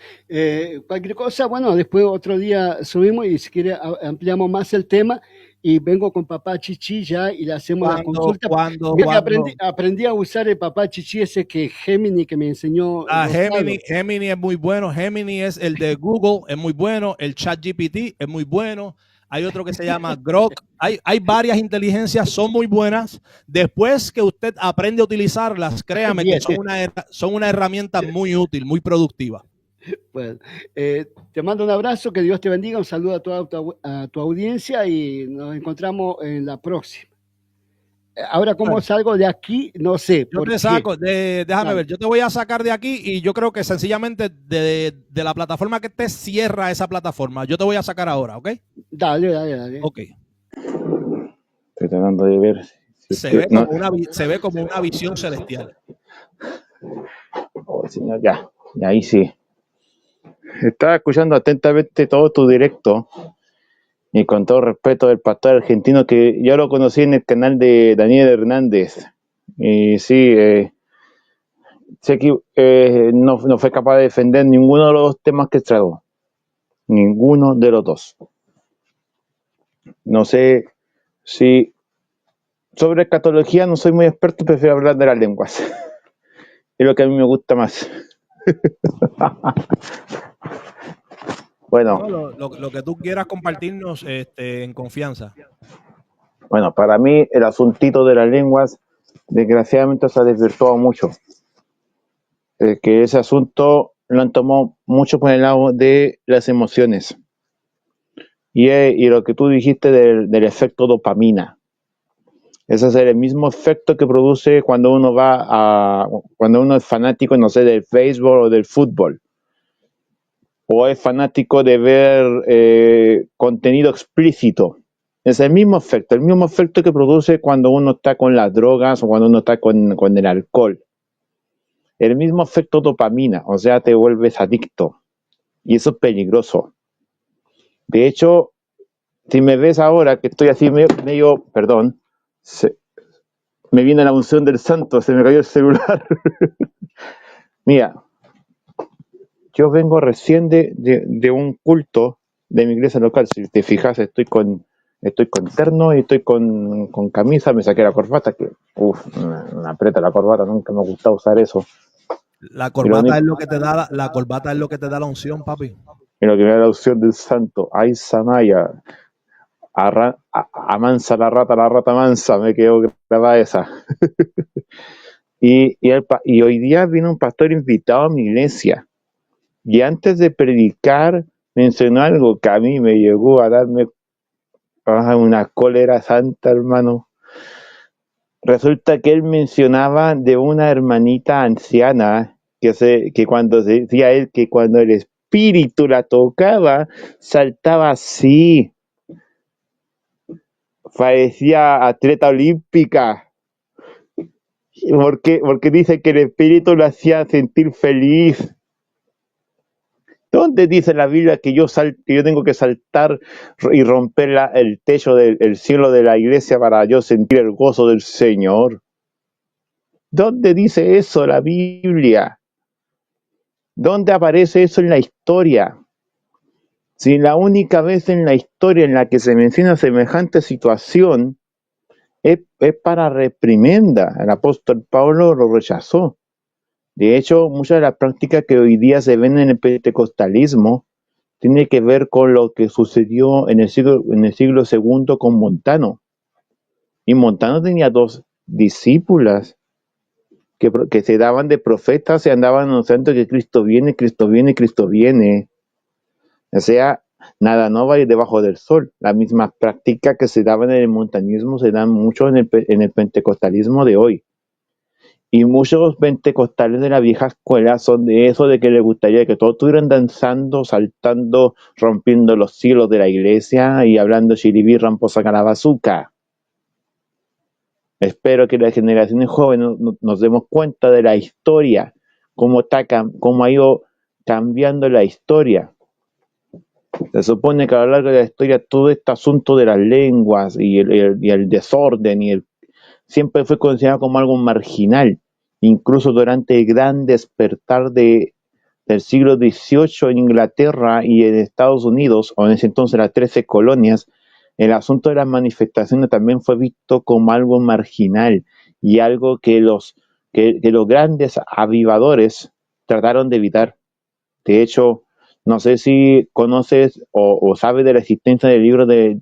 Cualquier cosa, bueno, después otro día subimos y si quiere ampliamos más el tema y vengo con papá Chichi ya y le hacemos la Cuando, consulta. cuando, Mira que aprendí, cuando. aprendí a usar el papá Chichi ese que Gemini que me enseñó Gemini, Rosado. Gemini es muy bueno. Gemini es el de Google, es muy bueno. El ChatGPT es muy bueno. Hay otro que se llama Grok. Hay varias inteligencias, son muy buenas. Después que usted aprende a utilizarlas, créame que Bien, son una herramienta muy útil, muy productiva. pues te mando un abrazo, que Dios te bendiga, un saludo a a tu audiencia y nos encontramos en la próxima. Ahora, ¿cómo Bueno, salgo de aquí? No sé, yo te porque, saco, déjame dale, ver, yo te voy a sacar de aquí y yo creo que sencillamente de la plataforma que te cierra esa plataforma, yo te voy a sacar ahora, ¿ok? dale, dale, dale. Ok. Estoy tratando de ver si es Se que ve no. se ve como una visión celestial. Oh, señor, ya. Y ahí sí. Estaba escuchando atentamente todo tu directo y con todo respeto del pastor argentino que yo lo conocí en el canal de Daniel Hernández. Y sí, sé que no fue capaz de defender ninguno de los dos temas que trajo. Ninguno de los dos. No sé si sobre escatología no soy muy experto, prefiero hablar de las lenguas. Es lo que a mí me gusta más. Bueno, No, lo que tú quieras compartirnos en confianza. bueno, para mí el asuntito de las lenguas desgraciadamente se ha desvirtuado mucho. Que ese asunto lo han tomado mucho por el lado de las emociones. Y lo que tú dijiste del efecto dopamina. Ese es el mismo efecto que produce cuando cuando uno es fanático, no sé, del béisbol o del fútbol. O es fanático de ver contenido explícito. Es el mismo efecto que produce cuando uno está con las drogas o cuando uno está con el alcohol. El mismo efecto dopamina, o sea, te vuelves adicto. Y eso es peligroso. De hecho, si me ves ahora que estoy así medio perdón, me viene la unción del santo, se me cayó el celular. Mira, yo vengo recién de un culto de mi iglesia local. Si te fijas, estoy con terno y estoy con camisa, me saqué la corbata, que me aprieta la corbata, nunca me ha gustado usar eso. La Y lo corbata único, es lo que te da la corbata es lo que te da la unción, papi. y lo que me da la unción del santo, ay Samaya, amansa la rata mansa, me quedo grabada esa. Y hoy día vino un pastor invitado a mi iglesia. Y antes de predicar, mencionó algo que a mí me llegó a darme una cólera santa, hermano. Resulta que él mencionaba de una hermanita anciana que cuando decía él que cuando el espíritu la tocaba, saltaba así, parecía atleta olímpica. Porque dice que el espíritu lo hacía sentir feliz. ¿Dónde dice la Biblia que yo tengo que saltar y romper el techo del cielo de la iglesia para yo sentir el gozo del Señor? ¿Dónde dice eso la Biblia? ¿Dónde aparece eso en la historia? Si la única vez en la historia en la que se menciona semejante situación es para reprimenda. El apóstol Pablo lo rechazó. De hecho, muchas de las prácticas que hoy día se ven en el pentecostalismo tiene que ver con lo que sucedió en el siglo II con Montano. Y Montano tenía dos discípulas que se daban de profetas y andaban anunciando que Cristo viene, Cristo viene, Cristo viene. O sea, nada no va a ir debajo del sol. Las mismas prácticas que se daban en el montañismo se dan mucho en el pentecostalismo de hoy. Y muchos pentecostales de la vieja escuela son de eso, de que les gustaría que todos estuvieran danzando, saltando, rompiendo los cielos de la iglesia y hablando chiribí, ramposa, calabazuca. Espero que las generaciones jóvenes nos demos cuenta de la historia, cómo ha ido cambiando la historia. Se supone que a lo largo de la historia todo este asunto de las lenguas y el desorden siempre fue considerado como algo marginal. Incluso durante el gran despertar de del siglo XVIII en Inglaterra y en Estados Unidos, o en ese entonces las 13 colonias, el asunto de las manifestaciones también fue visto como algo marginal y algo que los grandes avivadores trataron de evitar. De hecho, no sé si conoces o sabes de la existencia del libro de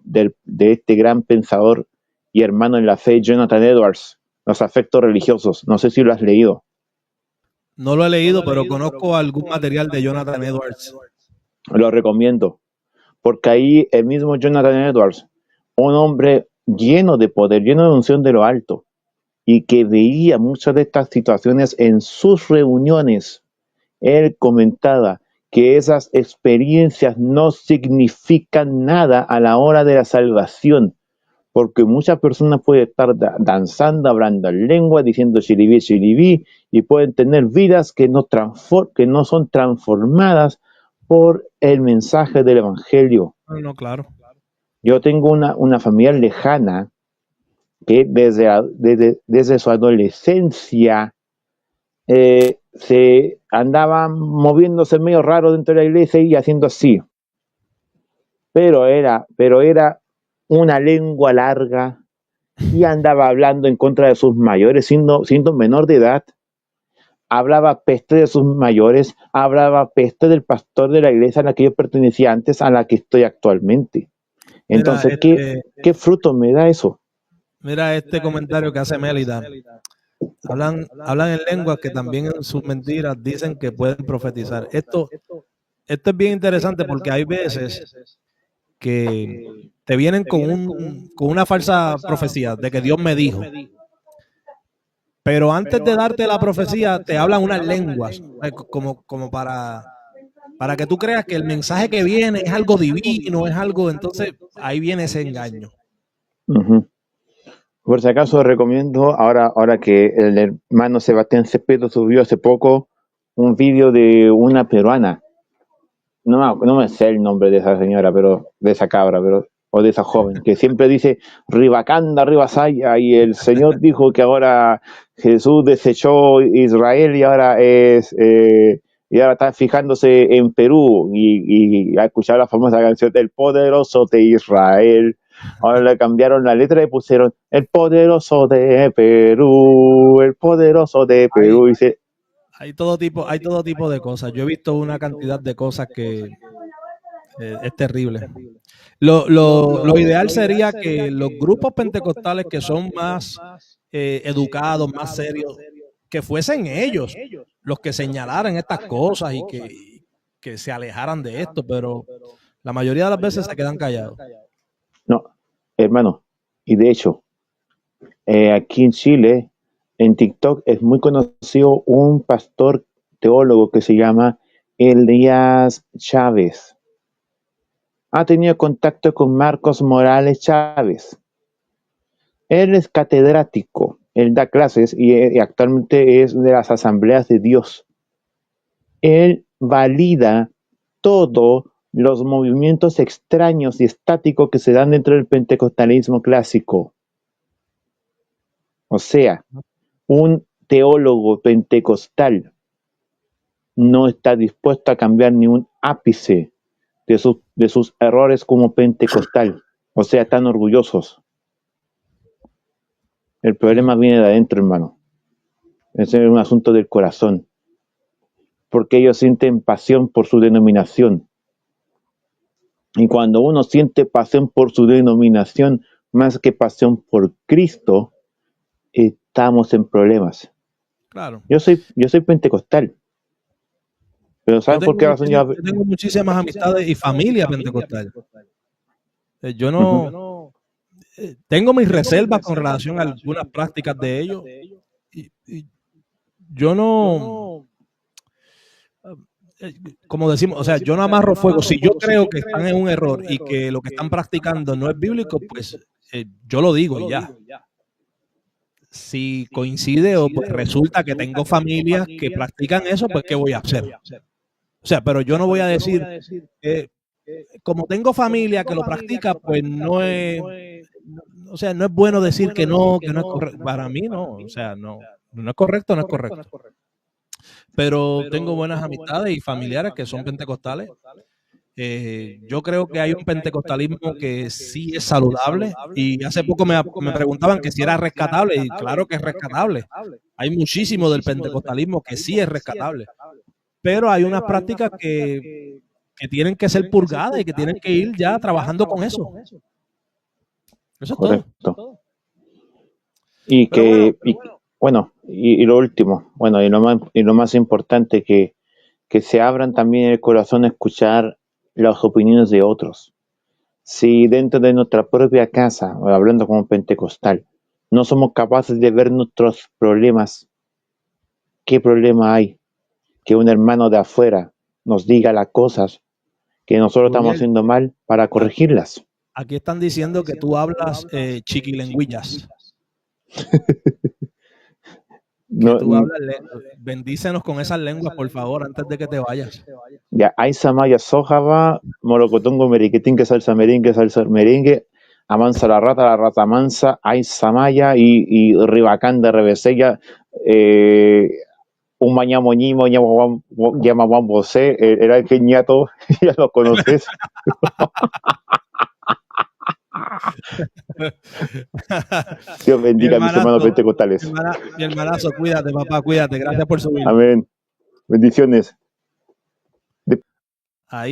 este gran pensador y hermano en la fe, Jonathan Edwards, Los afectos religiosos. No sé si lo has leído. No lo he leído, pero conozco algún material de Jonathan Edwards. Lo recomiendo, porque ahí el mismo Jonathan Edwards, un hombre lleno de poder, lleno de unción de lo alto, y que veía muchas de estas situaciones en sus reuniones, él comentaba que esas experiencias no significan nada a la hora de la salvación, porque muchas personas pueden estar danzando, hablando en lengua, diciendo shiribí, shiribí, y pueden tener vidas que no son transformadas por el mensaje del Evangelio. No, claro. Yo tengo una familia lejana que desde su adolescencia se andaba moviéndose medio raro dentro de la iglesia y haciendo así. Pero era una lengua larga y andaba hablando en contra de sus mayores, siendo menor de edad. Hablaba peste de sus mayores, hablaba peste del pastor de la iglesia a la que yo pertenecía antes, a la que estoy actualmente. Entonces, ¿qué fruto me da eso? Mira este comentario que hace Mélida. Hablan en lenguas que también en sus mentiras dicen que pueden profetizar. Esto es bien interesante porque hay veces que te vienen con una falsa profecía de que Dios me dijo. Pero antes de darte la profecía, te hablan unas lenguas, como para que tú creas que el mensaje que viene es algo divino, es algo, entonces ahí viene ese engaño. Uh-huh. Por si acaso recomiendo, ahora que el hermano Sebastián Cepeda subió hace poco un vídeo de una peruana. No me sé el nombre de esa señora, pero de esa cabra, o de esa joven, que siempre dice Ribacanda, Ribasaya, y el Señor dijo que ahora Jesús desechó Israel y ahora está fijándose en Perú y ha escuchado la famosa canción del poderoso de Israel. Ahora le cambiaron la letra y pusieron el poderoso de Perú, el poderoso de Perú. Hay todo tipo de cosas. Yo he visto una cantidad de cosas que es terrible. Lo ideal sería que los grupos pentecostales que son más educados, más serios, que fuesen ellos los que señalaran estas cosas y que se alejaran de esto, pero la mayoría de las veces se quedan callados. No, hermano, y de hecho, aquí en Chile, en TikTok es muy conocido un pastor teólogo que se llama Elías Chávez. Ha tenido contacto con Marcos Morales Chávez. Él es catedrático, él da clases y actualmente es de las Asambleas de Dios. Él valida todos los movimientos extraños y estáticos que se dan dentro del pentecostalismo clásico. O sea, un teólogo pentecostal no está dispuesto a cambiar ni un ápice de sus errores como pentecostal. O sea, están orgullosos. El problema viene de adentro, hermano. Ese es un asunto del corazón. Porque ellos sienten pasión por su denominación. Y cuando uno siente pasión por su denominación, más que pasión por Cristo, estamos en problemas. Claro. Yo soy pentecostal. Pero ¿saben por qué razón yo tengo muchísimas amistades y familia pentecostal? Yo no tengo mis reservas con relación a algunas prácticas de ellos. Y yo no, como decimos, o sea, yo no amarro fuego. Si yo creo que están en un error y que lo que están practicando no es bíblico, pues yo lo digo y ya. Si coincide o pues resulta que tengo familias que practican eso, pues ¿qué voy a hacer? O sea, pero yo no voy a decir, como tengo familia que lo practica, pues no es, o sea, no es bueno decir que no es correcto. Para mí no, o sea, no es correcto, no es correcto. pero tengo buenas amistades y familiares que son pentecostales. Yo creo que hay un pentecostalismo que sí es saludable, y hace poco me preguntaban que si era rescatable, y claro que es rescatable. Hay muchísimo del pentecostalismo que sí es rescatable, pero hay unas prácticas que tienen que ser purgadas y que tienen que ir ya trabajando con eso. Eso es todo. Correcto. Y que, y lo último, y lo más importante, que se abran también el corazón a escuchar las opiniones de otros. Si dentro de nuestra propia casa, hablando como pentecostal, no somos capaces de ver nuestros problemas, ¿qué problema hay? Que un hermano de afuera nos diga las cosas que nosotros estamos haciendo mal para corregirlas. Aquí están diciendo que tú hablas chiquilenguillas. No, tú hablas, bendícenos con esas lenguas, por favor, antes de que te vayas. Ya, Aisa Maya Sojaba, Morocotongo Meriquetinque, salsa merengue, Amansa la rata mansa, Aisa Maya y Ribacán de Revesella, un mañamoñimo, llama Juan Bosé, era el Keñato, ya lo conoces. Dios bendiga a mis hermanos pentecostales. Mi hermanazo, cuídate, papá, cuídate. Gracias por subir. Amén. Bendiciones. Ahí.